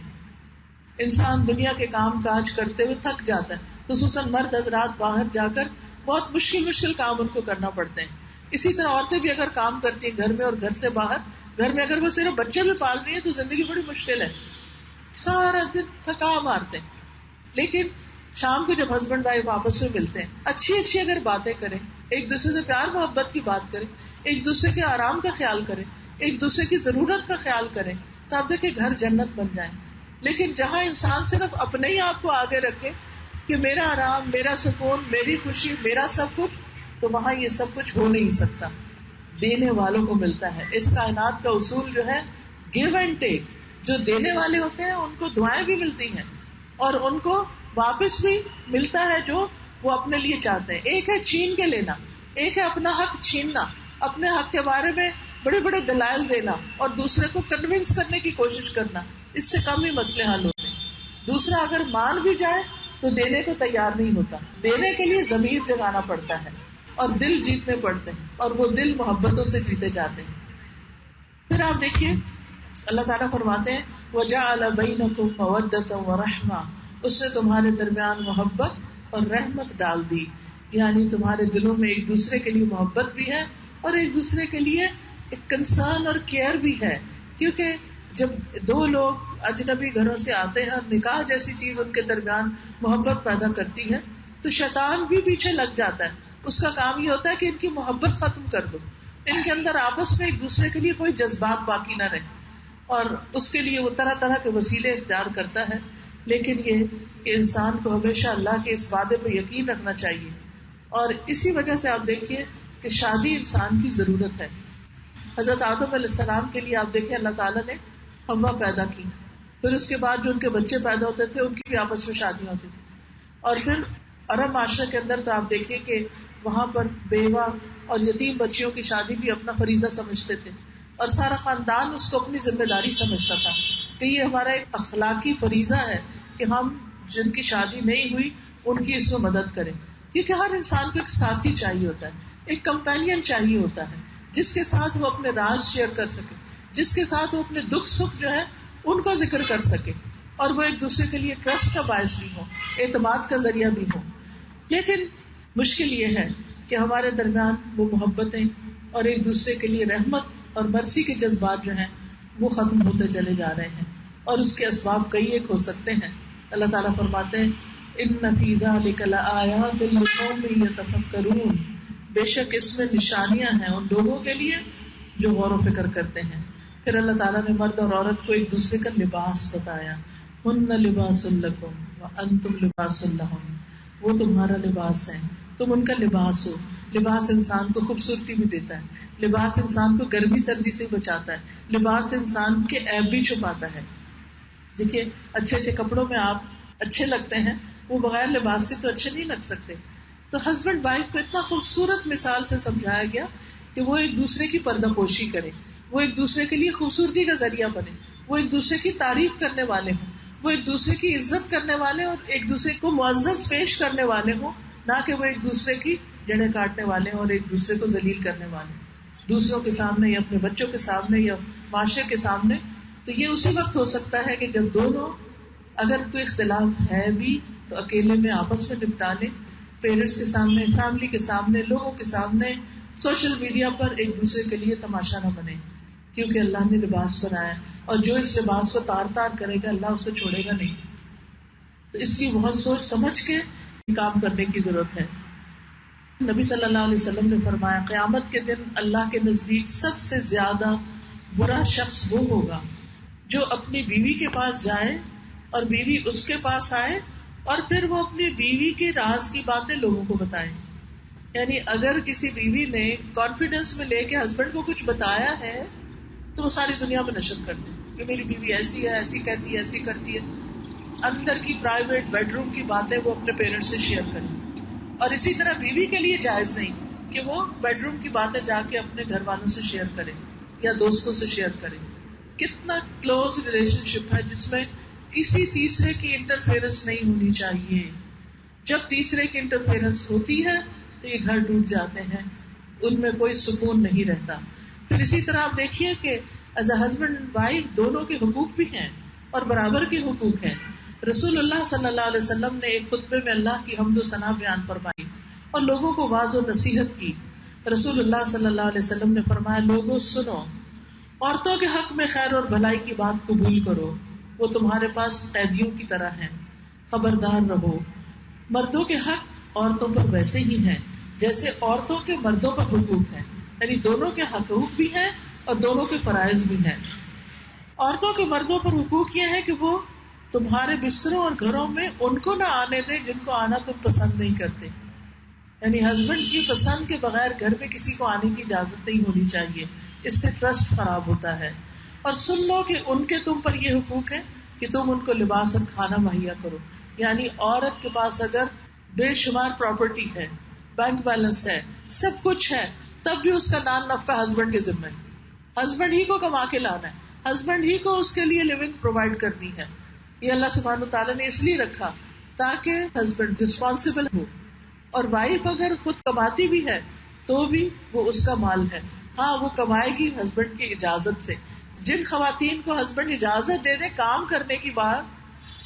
انسان دنیا کے کام کاج کرتے ہوئے تھک جاتا ہے, خصوصاً مرد حضرات باہر جا کر بہت مشکل کام ان کو کرنا پڑتے ہیں. اسی طرح عورتیں بھی اگر کام کرتی ہیں گھر میں اور گھر سے باہر, گھر میں اگر وہ صرف بچے بھی پال رہی ہیں تو زندگی بڑی مشکل ہے, سارا دن تھکا مارتے ہیں. لیکن شام کو جب ہسبینڈ وائف آپس میں ملتے ہیں, اچھی اگر باتیں کریں, ایک دوسرے سے پیار محبت کی بات کریں, ایک دوسرے کے آرام کا خیال کریں, ایک دوسرے کی ضرورت کا خیال کریں, تو آپ دیکھیں گھر جنت بن جائیں. لیکن جہاں انسان صرف اپنے ہی آپ کو آگے رکھے کہ میرا آرام, میرا سکون, میری خوشی, میرا سب کچھ, تو وہاں یہ سب کچھ ہو نہیں سکتا. دینے والوں کو ملتا ہے. اس کائنات کا اصول جو ہے گیو اینڈ ٹیک. جو دینے والے ہوتے ہیں ان کو دعائیں بھی ملتی ہیں اور ان کو واپس بھی ملتا ہے جو وہ اپنے لیے چاہتے ہیں. ایک ہے چھین کے لینا, ایک ہے اپنا حق چھیننا, اپنے حق کے بارے میں بڑے بڑے دلائل دینا اور دوسرے کو کنونس کرنے کی کوشش کرنا. اس سے کم ہی مسئلے حل ہوتے ہیں. دوسرا اگر مان بھی جائے تو دینے کو تیار نہیں ہوتا. دینے کے لیے ضمیر جگانا پڑتا ہے اور دل جیتنے پڑتے ہیں, اور وہ دل محبتوں سے جیتے جاتے ہیں. پھر آپ دیکھیے اللہ تعالیٰ فرماتے ہیں وَجَعَلَ بَيْنَكُمْ مَوَدَّةً وَرَحْمَةً, اس نے تمہارے درمیان محبت اور رحمت ڈال دی. یعنی تمہارے دلوں میں ایک دوسرے کے لیے محبت بھی ہے اور ایک دوسرے کے لیے ایک کنسرن اور کیئر بھی ہے. کیونکہ جب دو لوگ اجنبی گھروں سے آتے ہیں اور نکاح جیسی چیز ان کے درمیان محبت پیدا کرتی ہے تو شیطان بھی پیچھے لگ جاتا ہے. اس کا کام یہ ہوتا ہے کہ ان کی محبت ختم کر دو, ان کے اندر آپس میں ایک دوسرے کے لیے کوئی جذبات باقی نہ رہے, اور اس کے لیے وہ طرح طرح کے وسیلے اختیار کرتا ہے. لیکن یہ کہ انسان کو ہمیشہ اللہ کے اس وعدے پہ یقین رکھنا چاہیے. اور اسی وجہ سے آپ دیکھیے کہ شادی انسان کی ضرورت ہے. حضرت آدم علیہ السلام کے لیے آپ دیکھیں اللہ تعالیٰ نے حوا پیدا کی, پھر اس کے بعد جو ان کے بچے پیدا ہوتے تھے ان کی بھی آپس میں شادیاں ہوتی تھی. اور پھر عرب معاشرے کے اندر تو آپ دیکھیے کہ وہاں پر بیوہ اور یتیم بچیوں کی شادی بھی اپنا فریضہ سمجھتے تھے, اور سارا خاندان اس کو اپنی ذمہ داری سمجھتا تھا کہ یہ ہمارا ایک اخلاقی فریضہ ہے کہ ہم جن کی شادی نہیں ہوئی ان کی اس میں مدد کریں. کیونکہ ہر انسان کو ایک ساتھی چاہیے ہوتا ہے, ایک کمپینین چاہیے ہوتا ہے جس کے ساتھ وہ اپنے راز شیئر کر سکے, جس کے ساتھ وہ اپنے دکھ سکھ جو ہے ان کو ذکر کر سکے, اور وہ ایک دوسرے کے لیے ٹرسٹ کا باعث بھی ہو, اعتماد کا ذریعہ بھی ہو. لیکن مشکل یہ ہے کہ ہمارے درمیان وہ محبتیں اور ایک دوسرے کے لیے رحمت اور مرسی کے جذبات جو ہیں وہ ختم ہوتے چلے جا رہے ہیں, اور اس کے اسباب کئی ایک ہو سکتے ہیں. اللہ تعالیٰ فرماتے ہیں ان فی ذلک لآیات لقوم یتفکرون, بے شک اس میں نشانیاں ہیں ان لوگوں کے لیے جو غور و فکر کرتے ہیں. پھر اللہ تعالیٰ نے مرد اور عورت کو ایک دوسرے کا لباس بتایا. ہن لباس لکم وانتم لباس لہم, وہ تمہارا لباس ہے تم ان کا لباس ہو. لباس انسان کو خوبصورتی بھی دیتا ہے, لباس انسان کو گرمی سردی سے بچاتا ہے, لباس انسان کے عیب بھی چھپاتا ہے. دیکھیے اچھے اچھے کپڑوں میں آپ اچھے لگتے ہیں, وہ بغیر لباس سے تو اچھے نہیں لگ سکتے. تو ہسبینڈ وائف کو اتنا خوبصورت مثال سے سمجھایا گیا کہ وہ ایک دوسرے کی پردہ پوشی کرے, وہ ایک دوسرے کے لیے خوبصورتی کا ذریعہ بنے، وہ ایک دوسرے کی تعریف کرنے والے ہوں، وہ ایک دوسرے کی عزت کرنے والے اور ایک دوسرے کو معزز پیش کرنے والے ہوں، نہ کہ وہ ایک دوسرے کی جڑیں کاٹنے والے ہوں اور ایک دوسرے کو ذلیل کرنے والے ہوں، دوسروں کے سامنے یا اپنے بچوں کے سامنے یا معاشرے کے سامنے. تو یہ اسی وقت ہو سکتا ہے کہ جب دونوں اگر کوئی اختلاف ہے بھی تو اکیلے میں آپس میں نپٹا لیں، پیرنٹس کے سامنے، فیملی کے سامنے، لوگوں کے سامنے، سوشل میڈیا پر ایک دوسرے کے لیے تماشا نہ بنے، کیونکہ اللہ نے لباس بنایا اور جو اس لباس کو تار تار کرے گا اللہ اس کو چھوڑے گا نہیں. تو اس لیے بہت سوچ سمجھ کے کام کرنے کی ضرورت ہے. نبی صلی اللہ علیہ وسلم نے فرمایا قیامت کے دن اللہ کے نزدیک سب سے زیادہ برا شخص وہ ہوگا جو اپنی بیوی کے پاس جائے اور بیوی اس کے پاس آئے اور پھر وہ اپنی بیوی کے راز کی باتیں لوگوں کو بتائے. یعنی اگر کسی بیوی نے کانفیڈنس میں لے کے ہسبینڈ کو کچھ بتایا ہے تو وہ ساری دنیا میں نشر کر دے کہ میری بیوی ایسی ہے، ایسی کہتی ہے، ایسی کرتی ہے. اندر کی پرائیویٹ بیڈ روم کی باتیں وہ اپنے پیرنٹس سے شیئر کریں. اور اسی طرح بیوی کے لیے جائز نہیں کہ وہ بیڈ روم کی باتیں جا کے اپنے گھر والوں سے شیئر کرے یا دوستوں سے شیئر کرے. کتنا کلوز ریلیشن شپ ہے جس میں کسی تیسرے کی انٹرفیئرنس نہیں ہونی چاہیے. جب تیسرے کی انٹرفیئرنس ہوتی ہے تو یہ گھر ٹوٹ جاتے ہیں، ان میں کوئی سکون نہیں رہتا. پھر اسی طرح آپ دیکھیے کہ as a husband and wife دونوں کے حقوق بھی ہیں اور برابر کے حقوق ہیں. رسول اللہ صلی اللہ علیہ وسلم نے ایک خطبے میں اللہ کی حمد و ثنا بیان فرمائی اور لوگوں کو واعظ و نصیحت کی. رسول اللہ صلی اللہ علیہ وسلم نے فرمایا لوگوں سنو، عورتوں کے حق میں خیر اور بھلائی کی بات قبول کرو، وہ تمہارے پاس قیدیوں کی طرح ہیں. خبردار رہو، مردوں کے حق عورتوں پر ویسے ہی ہیں جیسے عورتوں کے مردوں پر حقوق ہیں. یعنی دونوں کے حقوق بھی ہیں اور دونوں کے فرائض بھی ہیں. عورتوں کے مردوں پر حقوق یہ ہے کہ وہ تمہارے بستروں اور گھروں میں ان کو نہ آنے دیں جن کو آنا تم پسند نہیں کرتے. یعنی ہسبینڈ کی پسند کے بغیر گھر میں کسی کو آنے کی اجازت نہیں ہونی چاہیے، اس سے ٹرسٹ خراب ہوتا ہے. اور سن لو کہ ان کے تم پر یہ حقوق ہے کہ تم ان کو لباس اور کھانا مہیا کرو. یعنی عورت کے پاس اگر بے شمار پراپرٹی ہے، بینک بیلنس ہے، سب کچھ ہے، تب بھی اس کا نان نفقہ ہسبینڈ کے ذمہ ہے. ہسبینڈ ہی کو کما کے لانا ہے، ہسبینڈ ہی کو اس کے لیے لیونگ پرووائڈ کرنی ہے. یہ اللہ سبحانہ وتعالیٰ نے اس لیے رکھا تاکہ ہسبینڈ رسپانسبل ہو. اور وائف اگر خود کماتی بھی ہے تو بھی وہ اس کا مال ہے. ہاں وہ کمائے گی ہسبینڈ کی اجازت سے. جن خواتین کو ہسبینڈ اجازت دے دے کام کرنے کی بات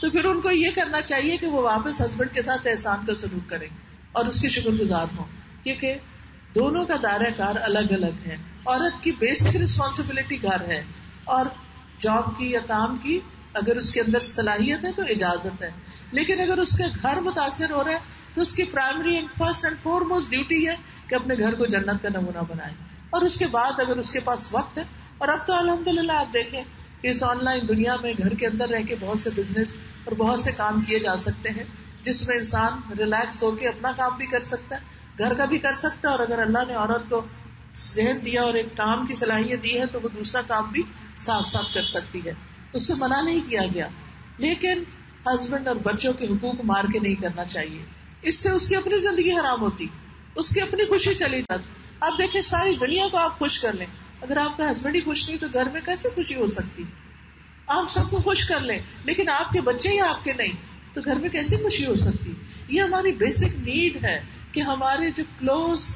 تو پھر ان کو یہ کرنا چاہیے کہ وہ واپس ہسبینڈ کے ساتھ احسان کا سلوک کریں اور اس کے شکر گزار ہوں، کیونکہ دونوں کا دائرہ کار الگ الگ ہے. عورت کی بیسک رسپانسبلٹی گھر ہے اور جاب کی یا کام کی اگر اس کے اندر صلاحیت ہے تو اجازت ہے، لیکن اگر اس کا گھر متاثر ہو رہا ہے تو اس کی primary and first and foremost duty ہے کہ اپنے گھر کو جنت کا نمونہ بنائے. اور اس کے بعد اگر اس کے پاس وقت ہے، اور اب تو الحمدللہ آپ دیکھیں کہ اس آن لائن دنیا میں گھر کے اندر رہ کے بہت سے بزنس اور بہت سے کام کیے جا سکتے ہیں جس میں انسان ریلیکس ہو کے اپنا کام بھی کر سکتا ہے، گھر کا بھی کر سکتا ہے، اور اگر اللہ نے عورت کو ذہن دیا اور ایک کام کی صلاحیت دی ہے تو وہ دوسرا کام بھی ساتھ ساتھ کر سکتی ہے. اس سے منع نہیں کیا گیا، لیکن ہسبینڈ اور بچوں کے حقوق مار کے نہیں کرنا چاہیے. اس سے اس کی اپنی زندگی حرام ہوتی، اس کی اپنی خوشی چلی جاتی. آپ دیکھیں ساری دنیا کو آپ خوش کر لیں، اگر آپ کا ہسبینڈ ہی خوش نہیں تو گھر میں کیسے خوشی ہو سکتی؟ آپ سب کو خوش کر لیں لیکن آپ کے بچے ہی آپ کے نہیں تو گھر میں کیسی خوشی ہو سکتی؟ یہ ہماری بیسک نیڈ ہے کہ ہمارے جو کلوز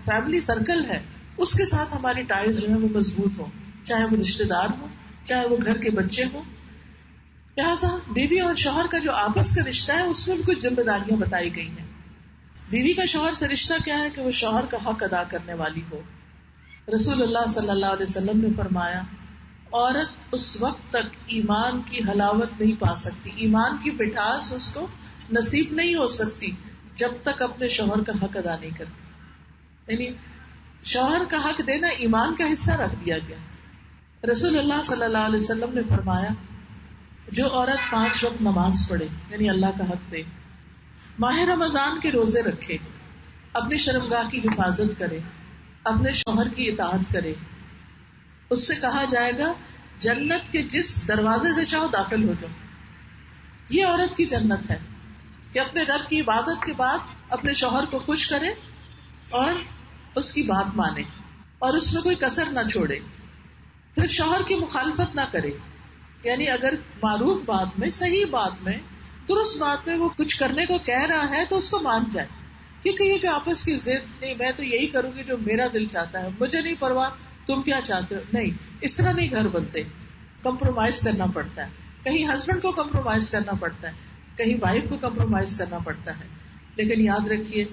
فیملی سرکل ہے اس کے ساتھ ہماری ٹائز جو ہے وہ مضبوط ہوں، چاہے وہ رشتے دار ہوں، چاہے وہ گھر کے بچے ہوں. لہٰذا بیوی اور شوہر کا جو آپس کا رشتہ ہے اس میں بھی کچھ ذمہ داریاں بتائی گئی ہیں. بیوی کا شوہر سے رشتہ کیا ہے کہ وہ شوہر کا حق ادا کرنے والی ہو. رسول اللہ صلی اللہ علیہ وسلم نے فرمایا عورت اس وقت تک ایمان کی حلاوت نہیں پا سکتی، ایمان کی مٹھاس اس کو نصیب نہیں ہو سکتی جب تک اپنے شوہر کا حق ادا نہیں کرتی. یعنی شوہر کا حق دینا ایمان کا حصہ رکھ دیا گیا. رسول اللہ صلی اللہ علیہ وسلم نے فرمایا جو عورت 5 وقت نماز پڑھے یعنی اللہ کا حق دے، ماہ رمضان کے روزے رکھے، اپنی شرمگاہ کی حفاظت کرے، اپنے شوہر کی اطاعت کرے، اس سے کہا جائے گا جنت کے جس دروازے سے چاہو داخل ہو جاؤ. یہ عورت کی جنت ہے کہ اپنے رب کی عبادت کے بعد اپنے شوہر کو خوش کرے اور اس کی بات مانے اور اس میں کوئی کسر نہ چھوڑے. پھر شوہر کی مخالفت نہ کرے، یعنی اگر معروف بات میں، صحیح بات میں، درست بات میں وہ کچھ کرنے کو کہہ رہا ہے تو اس کو مان جائے. کیونکہ یہ جو آپس کی ضد، نہیں میں تو یہی کروں گی جو میرا دل چاہتا ہے، مجھے نہیں پرواہ تم کیا چاہتے ہو، نہیں، اس طرح نہیں گھر بنتے. کمپرومائز کرنا پڑتا ہے، کہیں ہسبینڈ کو کمپرومائز کرنا پڑتا ہے، کہیں وائف کو کمپرومائز کرنا پڑتا ہے. لیکن یاد رکھیے،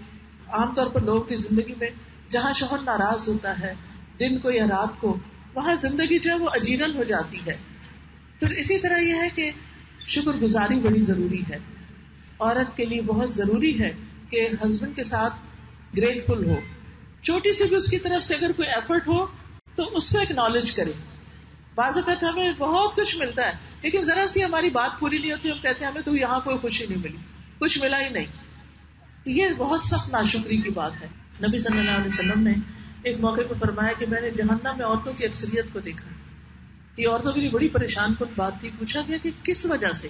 عام طور پر لوگوں کی زندگی میں جہاں شوہر ناراض ہوتا ہے دن کو یا رات کو، وہاں زندگی جو ہے وہ اجیرن ہو جاتی ہے. پھر اسی طرح یہ ہے کہ شکر گزاری بڑی ضروری ہے. عورت کے لیے بہت ضروری ہے کہ ہسبینڈ کے ساتھ گریٹفل ہو. چھوٹی سی بھی اس کی طرف سے اگر کوئی ایفرٹ ہو تو اس کو ایکنالج کرے. بعض اوقات ہمیں بہت کچھ ملتا ہے لیکن ذرا سی ہماری بات پوری نہیں ہوتی، ہم کہتے ہیں ہمیں تو یہاں کوئی خوشی نہیں ملی، کچھ ملا ہی نہیں. یہ بہت سخت ناشکری کی بات ہے. نبی صلی اللہ علیہ وسلم نے ایک موقع پہ فرمایا کہ میں نے جہنم میں عورتوں کی اکثریت کو دیکھا. یہ عورتوں کے لیے بڑی پریشان کن بات تھی. پوچھا گیا کہ کس وجہ سے؟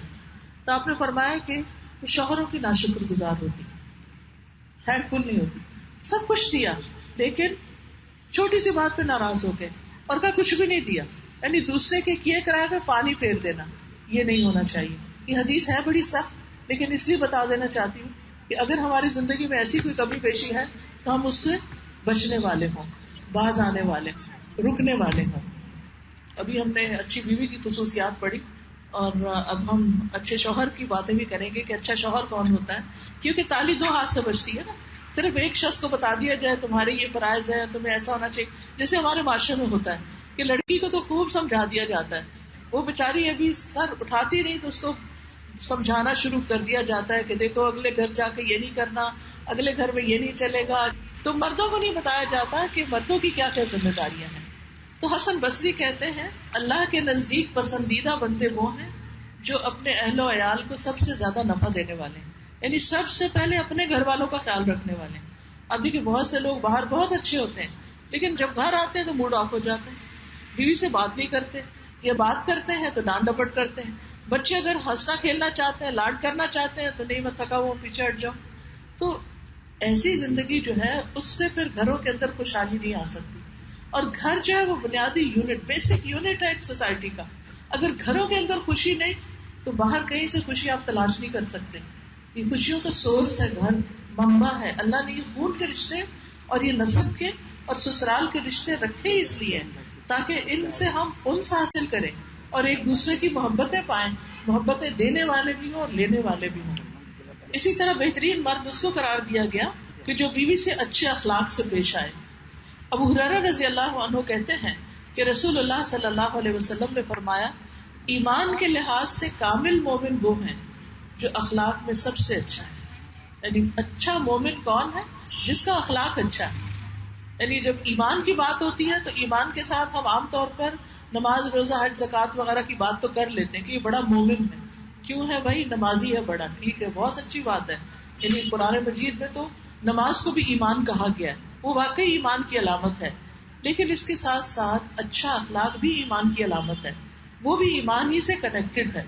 تو آپ نے فرمایا کہ وہ شوہروں کی ناشکر گزار ہوتی، تھینک فل نہیں ہوتی. سب کچھ دیا لیکن چھوٹی سی بات پہ ناراض ہو گئے اور کہا کچھ بھی نہیں دیا. یعنی دوسرے کے کیے کرائے پہ پانی پھیر دینا، یہ نہیں ہونا چاہیے. یہ حدیث ہے بڑی سخت، لیکن اس لیے بتا دینا چاہتی ہوں کہ اگر ہماری زندگی میں ایسی کوئی کمی پیشی ہے تو ہم اس سے بچنے والے ہوں، باز آنے والے، رکنے والے ہوں. ابھی ہم نے اچھی بیوی کی خصوصیات پڑھی اور اب ہم اچھے شوہر کی باتیں بھی کریں گے کہ اچھا شوہر کون ہوتا ہے. کیونکہ تالی دو ہاتھ سے بجتی ہے نا. صرف ایک شخص کو بتا دیا جائے تمہارے یہ فرائض ہے، تمہیں ایسا ہونا چاہیے، جیسے ہمارے معاشرے میں ہوتا ہے کہ لڑکی کو تو خوب سمجھا دیا جاتا ہے، وہ بیچاری ابھی سر اٹھاتی نہیں تو اس کو سمجھانا شروع کر دیا جاتا ہے کہ دیکھو اگلے گھر جا کے یہ نہیں کرنا، اگلے گھر میں یہ نہیں چلے گا. تو مردوں کو نہیں بتایا جاتا کہ مردوں کی کیا کیا ذمہ داریاں ہیں. تو حسن بصری کہتے ہیں اللہ کے نزدیک پسندیدہ بندے وہ ہیں جو اپنے اہل و عیال کو سب سے زیادہ نفع دینے والے ہیں، یعنی سب سے پہلے اپنے گھر والوں کا خیال رکھنے والے ہیں. اب دیکھیے بہت سے لوگ باہر بہت اچھے ہوتے ہیں لیکن جب گھر آتے ہیں تو موڈ آف ہو جاتے ہیں، بیوی سے بات نہیں کرتے یا بات کرتے ہیں تو ڈانٹ ڈپٹ کرتے ہیں. بچے اگر ہنسنا کھیلنا چاہتے ہیں، لاڈ کرنا چاہتے ہیں تو نہیں میں تھکا ہوا پیچھے ہٹ جاؤ. تو ایسی زندگی جو ہے اس سے پھر گھروں کے اندر خوشحالی نہیں آ سکتی. اور گھر جو ہے وہ بنیادی یونٹ، بیسک یونٹ ہے ایک سوسائٹی کا. اگر گھروں کے اندر خوشی نہیں تو باہر کہیں سے خوشی آپ تلاش نہیں کر سکتے. یہ خوشیوں کا سورس ہے گھر، منبع ہے. اللہ نے یہ خون کے رشتے اور یہ نسب کے اور سسرال کے رشتے رکھے اس لیے تاکہ ان سے ہم انس حاصل کریں اور ایک دوسرے کی محبتیں پائیں، محبتیں دینے والے بھی ہوں اور لینے والے بھی ہوں. اسی طرح بہترین مرد اس کو قرار دیا گیا کہ جو بیوی سے اچھے اخلاق سے پیش آئے. ابو ہریرہ رضی اللہ عنہ کہتے ہیں کہ رسول اللہ صلی اللہ علیہ وسلم نے فرمایا ایمان کے لحاظ سے کامل مومن وہ ہیں جو اخلاق میں سب سے اچھا ہے. یعنی اچھا مومن کون ہے؟ جس کا اخلاق اچھا ہے. یعنی جب ایمان کی بات ہوتی ہے تو ایمان کے ساتھ ہم عام طور پر نماز، روزہ، حج، زکوٰۃ وغیرہ کی بات تو کر لیتے ہیں کہ یہ بڑا مومن ہے. کیوں ہے بھائی؟ نمازی ہے بڑا، ٹھیک ہے، بہت اچھی بات ہے. یعنی قرآن مجید میں تو نماز کو بھی ایمان کہا گیا ہے، وہ واقعی ایمان کی علامت ہے. لیکن اس کے ساتھ ساتھ اچھا اخلاق بھی ایمان کی علامت ہے، وہ بھی ایمان ہی سے کنیکٹڈ ہے.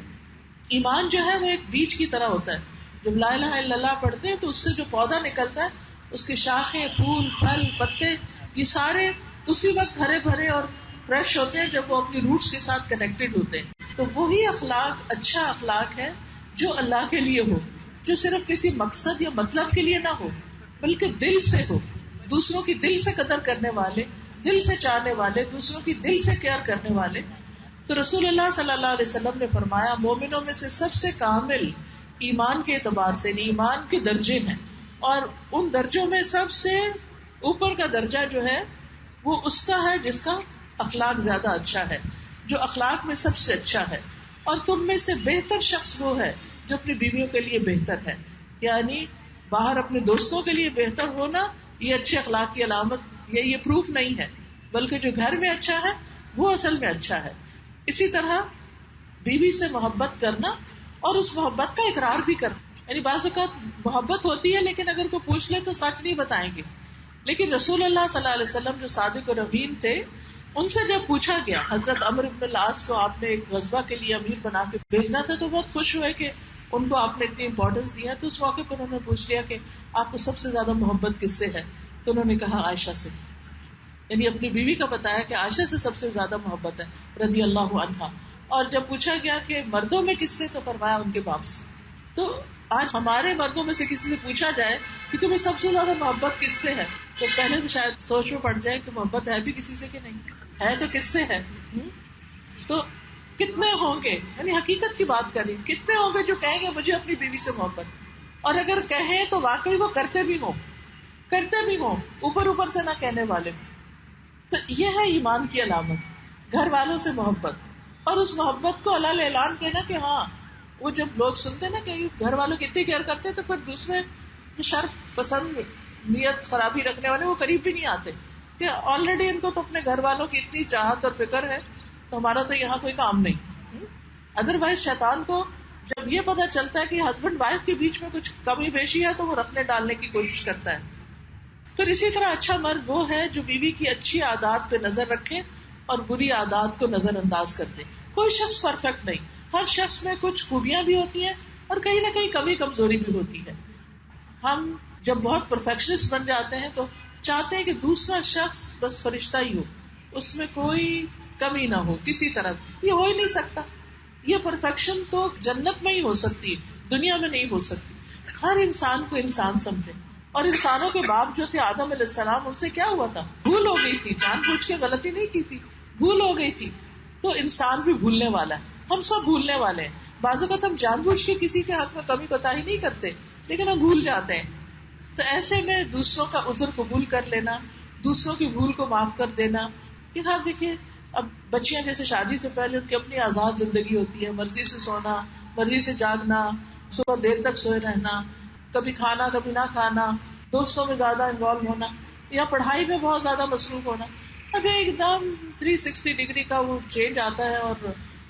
ایمان جو ہے وہ ایک بیج کی طرح ہوتا ہے. جب لا الہ الا اللہ پڑھتے ہیں تو اس سے جو پودا نکلتا ہے، اس کے شاخیں، پھول، پھل، پتے، یہ سارے اسی وقت ہرے بھرے اور فریش ہوتے ہیں جب وہ اپنی روٹس کے ساتھ کنیکٹڈ ہوتے ہیں. تو وہی اخلاق اچھا اخلاق ہے جو اللہ کے لیے ہو، جو صرف کسی مقصد یا مطلب کے لیے نہ ہو بلکہ دل سے ہو، دوسروں کی دل سے قدر کرنے والے، دل سے چاہنے والے، دوسروں کی دل سے کیئر کرنے والے. تو رسول اللہ صلی اللہ علیہ وسلم نے فرمایا مومنوں میں سے سب سے کامل ایمان کے اعتبار سے، ایمان کے درجے ہیں، اور ان درجوں میں سب سے اوپر کا درجہ جو ہے وہ اس کا ہے جس کا اخلاق زیادہ اچھا ہے، جو اخلاق میں سب سے اچھا ہے. اور تم میں سے بہتر شخص وہ ہے جو اپنی بیویوں کے لیے بہتر ہے. یعنی باہر اپنے دوستوں کے لیے بہتر ہونا یہ اچھے اخلاق کی علامت یہ پروف نہیں ہے، بلکہ جو گھر میں اچھا ہے وہ اصل میں اچھا ہے. اسی طرح بیوی سے محبت کرنا اور اس محبت کا اقرار بھی کرنا. یعنی بعض اوقات محبت ہوتی ہے لیکن اگر کوئی پوچھ لے تو سچ نہیں بتائیں گے. لیکن رسول اللہ صلی اللہ علیہ وسلم جو صادق اور امین تھے، ان سے جب پوچھا گیا، حضرت عمرو بن العاص کو آپ نے ایک غزوہ کے لیے امیر بنا کے بھیجنا تھا تو بہت خوش ہوئے کہ ان کو آپ نے اتنی امپورٹینس دیا. تو اس موقع پر انہوں نے پوچھ لیا کہ آپ کو سب سے زیادہ محبت کس سے ہے؟ تو انہوں نے کہا عائشہ سے. یعنی اپنی بیوی کا بتایا کہ عائشہ سے سب سے زیادہ محبت ہے رضی اللہ عنہا. اور جب پوچھا گیا کہ مردوں میں کس سے، تو فرمایا ان کے باپ سے. تو آج ہمارے مردوں میں سے کسی سے پوچھا جائے کہ تمہیں سب سے زیادہ محبت کس سے ہے، تو پہلے تو شاید سوچ میں پڑ جائے کہ محبت ہے بھی کسی سے کہ نہیں ہے، تو کس سے ہے. تو کتنے ہوں گے، یعنی حقیقت کی بات کر رہی ہوں، کتنے ہوں گے جو کہیں گے مجھے اپنی بیوی سے محبت، اور اگر کہیں تو واقعی وہ کرتے بھی ہوں اوپر اوپر سے نہ کہنے والے. تو یہ ہے ایمان کی علامت، گھر والوں سے محبت، اور اس محبت کو حلال اعلان کہنا کہ ہاں. وہ جب لوگ سنتے نا کہ گھر والوں کی اتنی کیئر کرتے تو پھر دوسرے جو شر پسند نیت خرابی رکھنے والے وہ قریب بھی نہیں آتے کہ آلریڈی ان کو تو اپنے گھر والوں کی اتنی چاہت اور فکر ہے تو ہمارا تو یہاں کوئی کام نہیں. ادروائز شیطان کو جب یہ پتا چلتا ہے کہ ہسبینڈ وائف کے بیچ میں کچھ کمی بیشی ہے تو وہ رکھنے ڈالنے کی کوشش کرتا ہے. پھر اسی طرح اچھا مرد وہ ہے جو بیوی کی اچھی عادات پہ نظر رکھے اور بری عادات کو نظر انداز کر دے. کوئی شخص پرفیکٹ نہیں، ہر شخص میں کچھ خوبیاں بھی ہوتی ہیں اور کہیں نہ کہیں کمی کمزوری بھی ہوتی ہے. ہم جب بہت پرفیکشنسٹ بن جاتے ہیں تو چاہتے ہیں کہ دوسرا شخص بس فرشتہ ہی ہو، اس میں کوئی کمی نہ ہو کسی طرح. یہ ہو ہی نہیں سکتا. یہ پرفیکشن تو جنت میں ہی ہو سکتی ہے، دنیا میں نہیں ہو سکتی. ہر انسان کو انسان سمجھے. اور انسانوں کے باپ جو تھے آدم علیہ السلام، ان سے کیا ہوا تھا؟ بھول ہو گئی تھی، جان بوجھ کے غلطی نہیں کی تھی، بھول ہو گئی تھی. تو انسان بھی بھولنے والا ہے، ہم سب بھولنے والے ہیں. بعض اوقات ہم جان بوجھ کے کسی کے حق میں کمی کوتاہی نہیں کرتے لیکن ہم بھول جاتے ہیں. تو ایسے میں دوسروں کا عذر قبول کر لینا، دوسروں کی بھول کو معاف کر دینا. کہ ہاں دیکھیے اب بچیاں جیسے شادی سے پہلے ان کی اپنی آزاد زندگی ہوتی ہے، مرضی سے سونا، مرضی سے جاگنا، صبح دیر تک سوئے رہنا، کبھی کھانا کبھی نہ کھانا، دوستوں میں زیادہ انوالو ہونا یا پڑھائی میں بہت زیادہ مصروف ہونا. اب ایک دم 360 ڈگری کا وہ چینج آتا ہے اور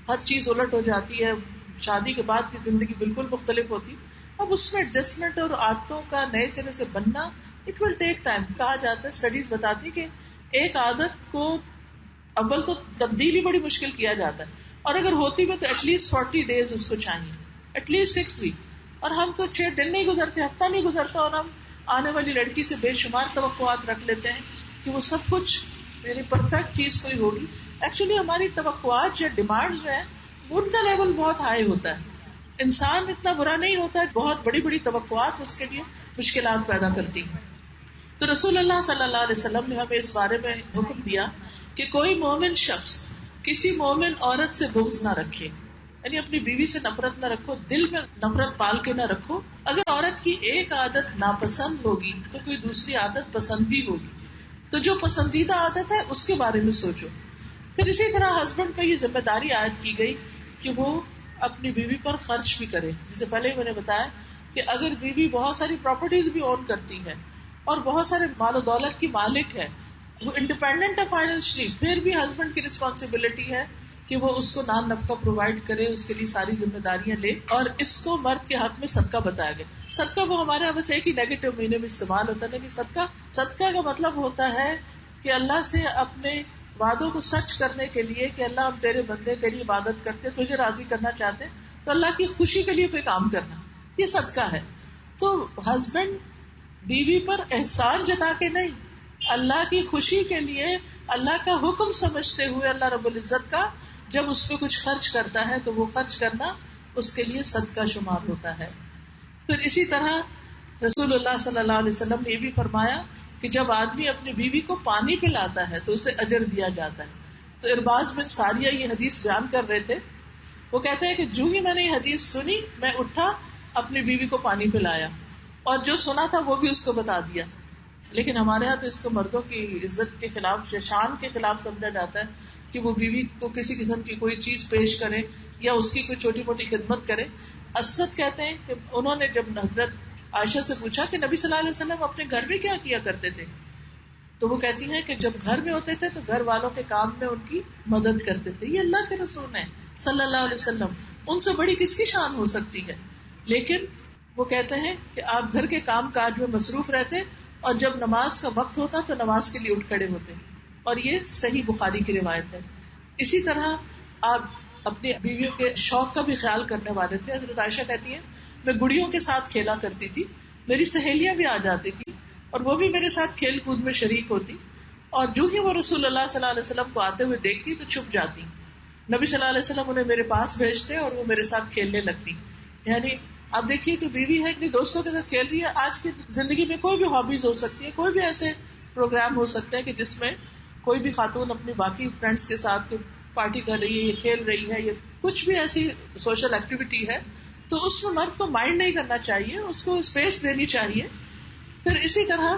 ہر چیز الٹ ہو جاتی ہے. شادی کے بعد کی زندگی بالکل مختلف ہوتی. اب اس میں ایڈجسٹمنٹ اور عادتوں کا نئے سرے سے بننا اٹ ول ٹیک ٹائم. کہا جاتا ہے، اسٹڈیز بتاتی کہ ایک عادت کو اول تو تبدیل ہی بڑی مشکل کیا جاتا ہے، اور اگر ہوتی بھی تو ایٹ لیسٹ 40 days اس کو چاہیے، ایٹ لیسٹ 6 weeks. اور ہم تو 6 دن نہیں گزرتے، ہفتہ نہیں گزرتا اور ہم آنے والی لڑکی سے بے شمار توقعات رکھ لیتے ہیں کہ وہ سب کچھ یعنی پرفیکٹ چیز کوئی ہوگی. ایکچولی ہماری توقعات یا ڈیمانڈ جو ہے ان کا لیول بہت ہائی ہوتا ہے. انسان اتنا برا نہیں ہوتا ہے، بہت بڑی بڑی توقعات اس کے لیے مشکلات پیدا کرتی ہیں. تو رسول اللہ صلی اللہ علیہ وسلم نے ہمیں اس بارے میں حکم دیا کہ کوئی مومن شخص کسی مومن عورت سے بغض نہ رکھے، یعنی اپنی بیوی سے نفرت نہ رکھو، دل میں نفرت پال کے نہ رکھو. اگر عورت کی ایک عادت ناپسند ہوگی تو کوئی دوسری عادت پسند بھی ہوگی، تو جو پسندیدہ عادت ہے اس کے بارے میں سوچو. پھر اسی طرح ہسبینڈ پہ یہ ذمہ داری عائد کی گئی کہ وہ اپنی بیوی پر خرچ بھی کرے. جسے پہلے ہی میں نے بتایا کہ اگر بیوی بہت ساری پراپرٹیز بھی اون کرتی ہے اور بہت سارے مال و دولت کی مالک ہے، وہ انڈیپینڈنٹ ہے فائنینشلی، پھر بھی ہسبینڈ کی رسپانسبلٹی ہے کہ وہ اس کو نان نفقہ پرووائڈ کرے، اس کے لیے ساری ذمہ داریاں لے. اور اس کو مرد کے حق میں صدقہ بتایا گیا. صدقہ وہ ہمارے یہاں بس ایک ہی نیگیٹو معنی میں استعمال ہوتا ہے، نہیں. صدقہ کا مطلب ہوتا ہے کہ اللہ سے اپنے وعدوں کو سچ کرنے کے لیے کہ اللہ ہم تیرے بندے تیری عبادت کرتے، تجھے راضی کرنا چاہتے، تو اللہ کی خوشی کے لیے کوئی کام کرنا، یہ صدقہ ہے. تو ہسبینڈ بیوی پر احسان جتا کے نہیں، اللہ کی خوشی کے لیے اللہ کا حکم سمجھتے ہوئے اللہ رب العزت کا جب اس پہ کچھ خرچ کرتا ہے تو وہ خرچ کرنا اس کے لیے صدقہ شمار ہوتا ہے. پھر اسی طرح رسول اللہ صلی اللہ علیہ وسلم نے یہ بھی فرمایا کہ جب آدمی اپنی بیوی کو پانی پلاتا ہے تو اسے اجر دیا جاتا ہے. تو ارباز بن ساریہ یہ حدیث بیان کر رہے تھے. وہ کہتے ہیں کہ جو ہی میں نے یہ حدیث سنی میں اٹھا، اپنی بیوی کو پانی پلایا اور جو سنا تھا وہ بھی اس کو بتا دیا. لیکن ہمارے ہاں تو اس کو مردوں کی عزت کے خلاف، شان کے خلاف سمجھا جاتا ہے کہ وہ بیوی کو کسی قسم کی کوئی چیز پیش کرے یا اس کی کوئی چھوٹی موٹی خدمت کرے. اسود کہتے ہیں کہ انہوں نے جب حضرت عائشہ سے پوچھا کہ نبی صلی اللہ علیہ وسلم اپنے گھر میں کیا کیا کرتے تھے، تو وہ کہتی ہیں کہ جب گھر میں ہوتے تھے تو گھر والوں کے کام میں ان کی مدد کرتے تھے. یہ اللہ کے رسول ہیں صلی اللہ علیہ وسلم، ان سے بڑی کس کی شان ہو سکتی ہے. لیکن وہ کہتے ہیں کہ آپ گھر کے کام کاج میں مصروف رہتے اور جب نماز کا وقت ہوتا تو نماز کے لیے اٹھ کھڑے ہوتے. اور یہ صحیح بخاری کی روایت ہے. اسی طرح آپ اپنی بیویوں کے شوق کا بھی خیال کرنے والے تھے. حضرت عائشہ کہتی ہیں میں گڑیوں کے ساتھ کھیلا کرتی تھی، میری سہیلیاں بھی آ جاتی تھی اور وہ بھی میرے ساتھ کھیل کود میں شریک ہوتی. اور جو ہی وہ رسول اللہ صلی اللہ علیہ وسلم کو آتے ہوئے دیکھتی تو چھپ جاتی. نبی صلی اللہ علیہ وسلم انہیں میرے پاس بھیجتے اور وہ میرے ساتھ کھیلنے لگتی. یعنی آپ دیکھیے کہ بیوی ہے اپنی دوستوں کے ساتھ کھیل رہی ہے. آج کی زندگی میں کوئی بھی ہابیز ہو سکتی ہے, کوئی بھی ایسے پروگرام ہو سکتے ہیں کہ جس میں کوئی بھی خاتون اپنی باقی فرینڈس کے ساتھ پارٹی کر رہی ہے, یہ کھیل رہی ہے, یہ کچھ بھی ایسی سوشل ایکٹیویٹی ہے, تو اس میں مرد کو مائنڈ نہیں کرنا چاہیے, اس کو اسپیس دینی چاہیے. پھر اسی طرح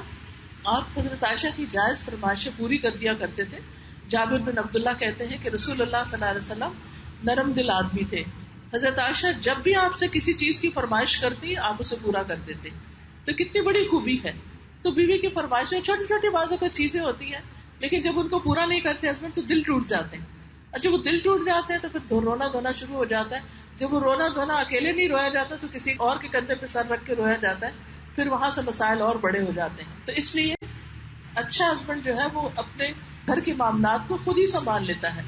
آپ حضرت عائشہ کی جائز فرمائشیں پوری کر دیا کرتے تھے. جابر بن عبداللہ کہتے ہیں کہ رسول اللہ صلی اللہ علیہ وسلم نرم دل آدمی تھے. حضرت عائشہ جب بھی آپ سے کسی چیز کی فرمائش کرتی آپ اسے پورا کر دیتے. تو کتنی بڑی خوبی ہے. تو بیوی کی فرمائشیں چھوٹی چھوٹی بازوں کی چیزیں ہوتی ہیں, لیکن جب ان کو پورا نہیں کرتے ہسبینڈ تو دل ٹوٹ جاتے ہیں. اور جب وہ دل ٹوٹ جاتے ہیں تو پھر رونا دھونا شروع ہو جاتا ہے. جب وہ رونا دھونا اکیلے نہیں رویا جاتا تو کسی اور کے کندھے پہ سر رکھ کے رویا جاتا ہے. پھر وہاں سے مسائل اور بڑے ہو جاتے ہیں. تو اس لیے اچھا ہسبینڈ جو ہے وہ اپنے گھر کے معاملات کو خود ہی سنبھال لیتا ہے.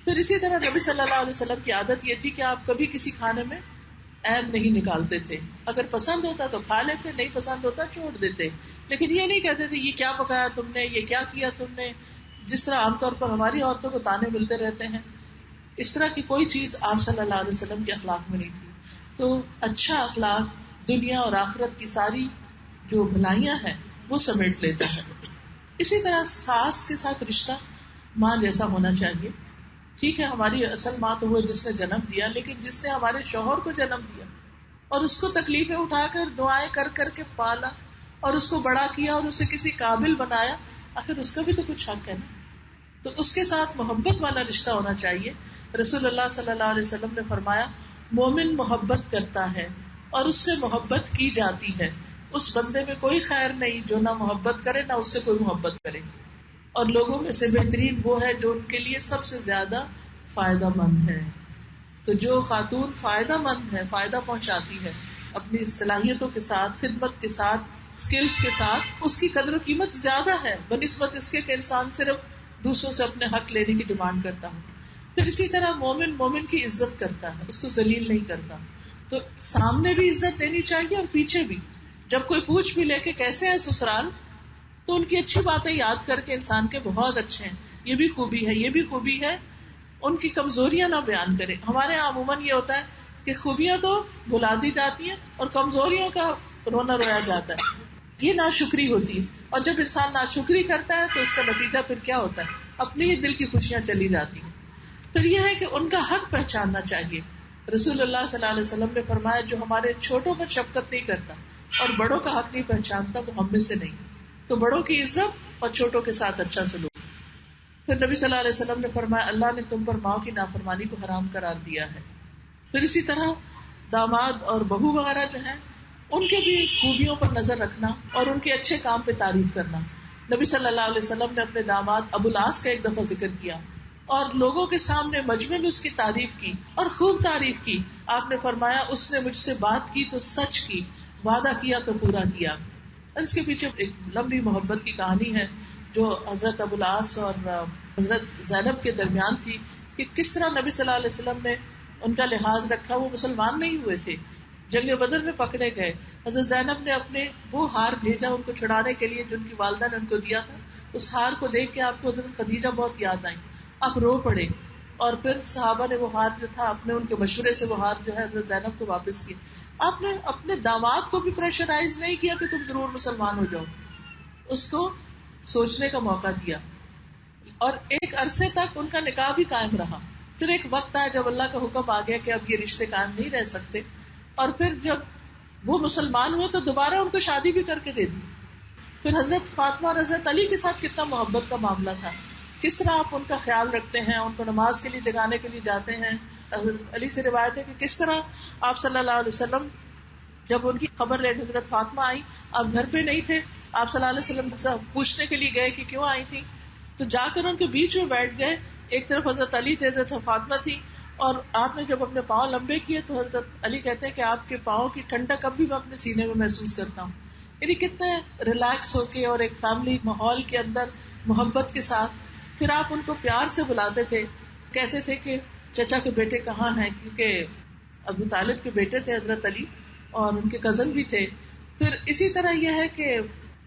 پھر اسی طرح نبی صلی اللہ علیہ وسلم کی عادت یہ تھی کہ آپ کبھی کسی کھانے میں عیب نہیں نکالتے تھے. اگر پسند ہوتا تو کھا لیتے, نہیں پسند ہوتا چھوڑ دیتے. لیکن یہ نہیں کہتے تھے یہ کیا پکایا تم نے, یہ کیا کیا تم نے, جس طرح عام طور پر ہماری عورتوں کو تانے ملتے رہتے ہیں. اس طرح کی کوئی چیز آپ صلی اللہ علیہ وسلم کے اخلاق میں نہیں تھی. تو اچھا اخلاق دنیا اور آخرت کی ساری جو بھلائیاں ہیں وہ سمیٹ لیتا ہے. اسی طرح ساس کے ساتھ رشتہ ماں جیسا ہونا چاہیے. ٹھیک ہے ہماری اصل ماں تو وہ جس نے جنم دیا, لیکن جس نے ہمارے شوہر کو جنم دیا اور اس کو تکلیفیں اٹھا کر دعائیں کر کر کے پالا اور اس کو بڑا کیا اور اسے کسی قابل بنایا, آخر اس کا بھی تو کچھ حق ہے نا. تو اس کے ساتھ محبت والا رشتہ ہونا چاہیے. رسول اللہ صلی اللہ علیہ وسلم نے فرمایا مومن محبت کرتا ہے اور اس سے محبت کی جاتی ہے. اس بندے میں کوئی خیر نہیں جو نہ محبت کرے نہ اس سے کوئی محبت کرے. اور لوگوں میں سے بہترین وہ ہے جو ان کے لیے سب سے زیادہ فائدہ مند ہے. تو جو خاتون فائدہ مند ہے, فائدہ پہنچاتی ہے اپنی صلاحیتوں کے ساتھ, خدمت کے ساتھ, اسکلز کے ساتھ, اس کی قدر و قیمت زیادہ ہے بنسبت اس کے کہ انسان صرف دوسروں سے اپنے حق لینے کی ڈیمانڈ کرتا ہوں. پھر اسی طرح مومن مومن کی عزت کرتا ہے, اس کو ذلیل نہیں کرتا. تو سامنے بھی عزت دینی چاہیے اور پیچھے بھی. جب کوئی پوچھ بھی لے کے کیسے ہے سسرال, تو ان کی اچھی باتیں یاد کر کے انسان کے بہت اچھے ہیں, یہ بھی خوبی ہے, یہ بھی خوبی ہے. ان کی کمزوریاں نہ بیان کرے. ہمارے یہاں عموماً یہ ہوتا ہے کہ خوبیاں تو بلا دی جاتی ہیں اور کمزوریوں کا رونا رویا جاتا ہے. یہ ناشکری ہوتی ہے, اور جب انسان ناشکری کرتا ہے تو اس کا نتیجہ پھر کیا ہوتا ہے, اپنی ہی دل کی خوشیاں چلی جاتی ہیں. پھر یہ ہے کہ ان کا حق پہچاننا چاہیے. رسول اللہ صلی اللہ علیہ وسلم نے فرمایا جو ہمارے چھوٹوں پر شفقت نہیں کرتا اور بڑوں کا حق نہیں پہچانتا وہ ہم میں سے نہیں. تو بڑوں کی عزت اور چھوٹوں کے ساتھ اچھا سلوک. پھر نبی صلی اللہ علیہ وسلم نے فرمایا اللہ نے تم پر ماں کی نافرمانی کو حرام قرار دیا ہے. پھر اسی طرح داماد اور بہو وغیرہ جو ہیں ان کے بھی خوبیوں پر نظر رکھنا اور ان کے اچھے کام پہ تعریف کرنا. نبی صلی اللہ علیہ وسلم نے اپنے داماد ابو العاص کا ایک دفعہ ذکر کیا اور لوگوں کے سامنے مجمع میں اس کی تعریف کی اور خوب تعریف کی. آپ نے فرمایا اس نے مجھ سے بات کی تو سچ کی, وعدہ کیا تو پورا کیا. اور اس کے پیچھے ایک لمبی محبت کی کہانی ہے جو حضرت ابو العاص اور حضرت زینب کے درمیان تھی کہ کس طرح نبی صلی اللہ علیہ وسلم نے ان کا لحاظ رکھا. وہ مسلمان نہیں ہوئے تھے, جنگ بدر میں پکڑے گئے. حضرت زینب نے اپنے وہ ہار بھیجا ان کو چھڑانے کے لیے جو ان کی والدہ نے ان کو دیا تھا. اس ہار کو دیکھ کے آپ کو حضرت خدیجہ بہت یاد آئی, آپ رو پڑے. اور پھر صحابہ نے وہ ہار جو تھا اپنے ان کے مشورے سے وہ ہار جو ہے حضرت زینب کو واپس کیا. آپ نے اپنے داماد کو بھی پریشرائز نہیں کیا کہ تم ضرور مسلمان ہو جاؤ, اس کو سوچنے کا موقع دیا اور ایک عرصے تک ان کا نکاح بھی قائم رہا. پھر ایک وقت آیا جب اللہ کا حکم آ گیا کہ اب یہ رشتے قائم نہیں رہ سکتے, اور پھر جب وہ مسلمان ہوئے تو دوبارہ ان کو شادی بھی کر کے دے دی. پھر حضرت فاطمہ اور حضرت علی کے ساتھ کتنا محبت کا معاملہ تھا, کس طرح آپ ان کا خیال رکھتے ہیں, ان کو نماز کے لیے جگانے کے لیے جاتے ہیں. حضرت علی سے روایت ہے کہ کس طرح آپ صلی اللہ علیہ وسلم جب ان کی خبر لے حضرت فاطمہ آئی, آپ گھر پہ نہیں تھے, آپ صلی اللہ علیہ وسلم سے پوچھنے کے لیے گئے کہ کیوں آئی تھی, تو جا کر ان کے بیچ میں بیٹھ گئے. ایک طرف حضرت علی تھے, حضرت فاطمہ تھی, اور آپ نے جب اپنے پاؤں لمبے کیے تو حضرت علی کہتے ہیں کہ آپ کے پاؤں کی ٹھنڈک اب بھی میں اپنے سینے میں محسوس کرتا ہوں. یعنی کتنے ریلیکس ہو کے اور ایک فیملی ماحول کے اندر محبت کے ساتھ. پھر آپ ان کو پیار سے بلاتے تھے, کہتے تھے کہ چچا کے بیٹے کہاں ہیں, کیونکہ ابو طالب کے بیٹے تھے حضرت علی اور ان کے کزن بھی تھے. پھر اسی طرح یہ ہے کہ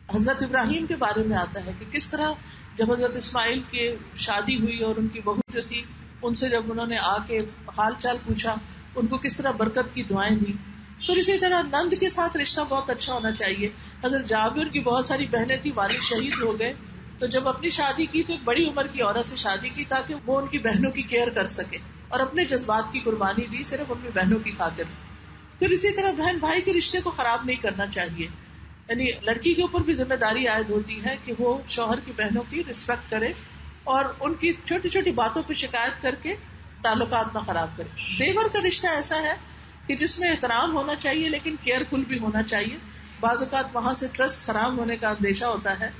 حضرت ابراہیم کے بارے میں آتا ہے کہ کس طرح جب حضرت اسماعیل کی شادی ہوئی اور ان کی بہو جو تھی ان سے جب انہوں نے آ کے حال چال پوچھا، ان کو کس طرح برکت کی دعائیں دی. پھر اسی طرح نند کے ساتھ رشتہ بہت اچھا ہونا چاہیے. حضرت جابر کی بہت ساری بہنیں تھیں، والد شہید ہو گئے، تو جب اپنی شادی کی تو ایک بڑی عمر کی عورت سے شادی کی تاکہ وہ ان کی بہنوں کی کیئر کر سکے، اور اپنے جذبات کی قربانی دی صرف اپنی بہنوں کی خاطر. پھر اسی طرح بہن بھائی کے رشتے کو خراب نہیں کرنا چاہیے. یعنی لڑکی کے اوپر بھی ذمہ داری عائد ہوتی ہے کہ وہ شوہر کی بہنوں کی رسپیکٹ کرے اور ان کی چھوٹی چھوٹی باتوں پہ شکایت کر کے تعلقات نہ خراب کرے. دیور کا رشتہ ایسا ہے کہ جس میں احترام ہونا چاہیے لیکن کیئرفل بھی ہونا چاہیے. بعض اوقات وہاں سے ٹرسٹ خراب ہونے کا اندیشہ ہوتا ہے.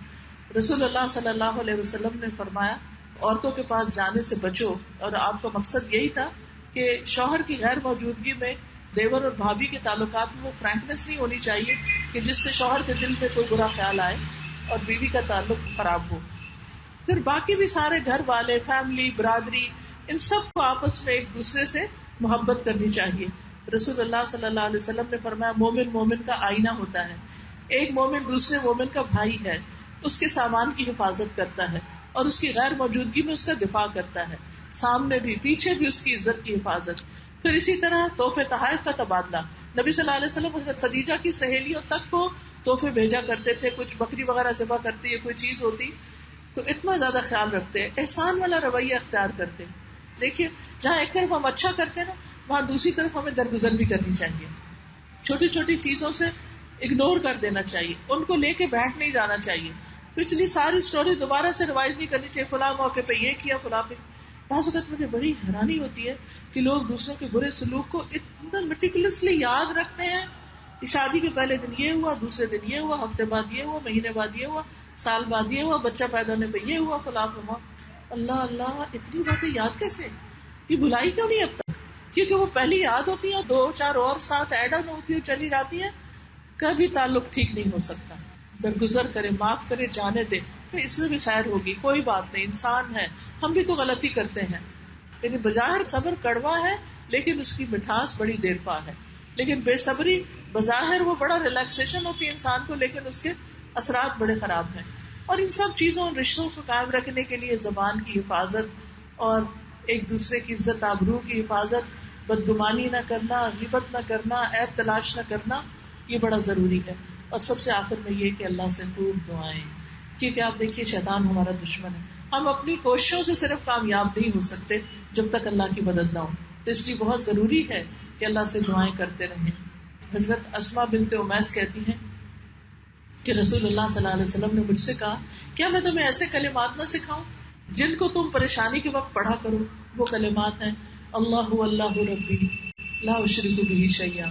رسول اللہ صلی اللہ علیہ وسلم نے فرمایا عورتوں کے پاس جانے سے بچو، اور آپ کا مقصد یہی تھا کہ شوہر کی غیر موجودگی میں دیور اور بھابھی کے تعلقات میں وہ فرینکنس نہیں ہونی چاہیے کہ جس سے شوہر کے دل پہ کوئی برا خیال آئے اور بیوی کا تعلق خراب ہو. پھر باقی بھی سارے گھر والے، فیملی، برادری، ان سب کو آپس میں ایک دوسرے سے محبت کرنی چاہیے. رسول اللہ صلی اللہ علیہ وسلم نے فرمایا مومن مومن کا آئینہ ہوتا ہے. ایک مومن دوسرے مومن کا بھائی ہے، اس کے سامان کی حفاظت کرتا ہے اور اس کی غیر موجودگی میں اس کا دفاع کرتا ہے، سامنے بھی پیچھے بھی اس کی عزت کی حفاظت. پھر اسی طرح تحفے تحائف کا تبادلہ. نبی صلی اللہ علیہ وسلم حضرت خدیجہ کی سہیلیوں تک کو تحفے بھیجا کرتے تھے. کچھ بکری وغیرہ ذبح کرتے یا کوئی چیز ہوتی تو اتنا زیادہ خیال رکھتے ہیں، احسان والا رویہ اختیار کرتے ہیں. دیکھیے جہاں ایک طرف ہم اچھا کرتے ہیں نا، وہاں دوسری طرف ہمیں درگزر بھی کرنی چاہیے. چھوٹی چھوٹی چیزوں سے اگنور کر دینا چاہیے، ان کو لے کے بیٹھ نہیں جانا چاہیے. پچھلی ساری سٹوری دوبارہ سے ریوائز نہیں کرنی چاہیے، فلاں موقع پہ یہ کیا، فلاں پہ. بعض اوقات مجھے بڑی حیرانی ہوتی ہے کہ لوگ دوسروں کے برے سلوک کو اتنا میٹیکولسلی یاد رکھتے ہیں کہ شادی کے پہلے دن یہ ہوا، دوسرے دن یہ ہوا، ہفتے بعد یہ ہوا، مہینے بعد یہ ہوا، سال بعد یہ ہوا، بچہ پیدا ہونے پہ یہ ہوا، فلاں پہ ہوا. اللہ اللہ، اتنی باتیں یاد کیسے؟ یہ بھلائی کیوں نہیں اب تک؟ کیونکہ وہ پہلی یاد ہوتی ہیں، دو چار اور ساتھ ایڈ آن ہوتی ہے، چلی جاتی ہیں، کبھی تعلق ٹھیک نہیں ہو سکتا. درگزر کرے، معاف کرے، جانے دے، پھر اس میں بھی خیر ہوگی. کوئی بات نہیں، انسان ہے، ہم بھی تو غلطی کرتے ہیں. یعنی بظاہر صبر کڑوا ہے لیکن اس کی مٹھاس بڑی دیر پا ہے. لیکن بے صبری بظاہر وہ بڑا ریلیکسیشن ہوتی ہے انسان کو، لیکن اس کے اثرات بڑے خراب ہیں. اور ان سب چیزوں رشتوں کو قائم رکھنے کے لیے زبان کی حفاظت اور ایک دوسرے کی عزت آبرو کی حفاظت، بدگمانی نہ کرنا، غیبت نہ کرنا، عیب تلاش نہ کرنا، یہ بڑا ضروری ہے. اور سب سے آخر میں یہ کہ اللہ سے خوب دعائیں، کیونکہ آپ دیکھیے شیطان ہمارا دشمن ہے. ہم اپنی کوششوں سے صرف کامیاب نہیں ہو سکتے جب تک اللہ کی مدد نہ ہو. تو اس لیے بہت ضروری ہے کہ اللہ سے دعائیں کرتے رہیں. حضرت اسماء بنت امیس کہتی ہیں کہ رسول اللہ صلی اللہ علیہ وسلم نے مجھ سے کہا کیا میں تمہیں ایسے کلمات نہ سکھاؤں جن کو تم پریشانی کے وقت پڑھا کرو. وہ کلمات ہیں اللہ اللہ ربی لا اشرک بہ شیئا،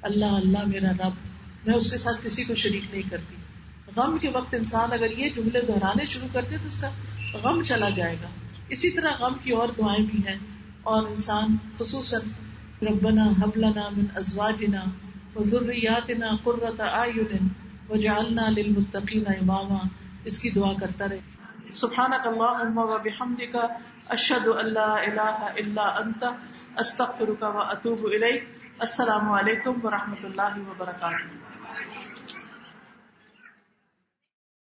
اللہ اللہ میرا رب، میں اس کے ساتھ کسی کو شریک نہیں کرتی. غم کے وقت انسان اگر یہ جملے دہرانے شروع کرتے تو اس کا غم چلا جائے گا. اسی طرح غم کی اور دعائیں بھی ہیں، اور انسان خصوصاً ربنا ھب لنا من ازواجنا وذریاتنا قرۃ اعین وجعلنا للمتقین اماما، اس کی دعا کرتا رہے. سبحانک اللہم وبحمدک اشہد ان لا الہ الا انت استغفرک واتوب الیک. السلام علیکم ورحمۃ اللہ وبرکاتہ.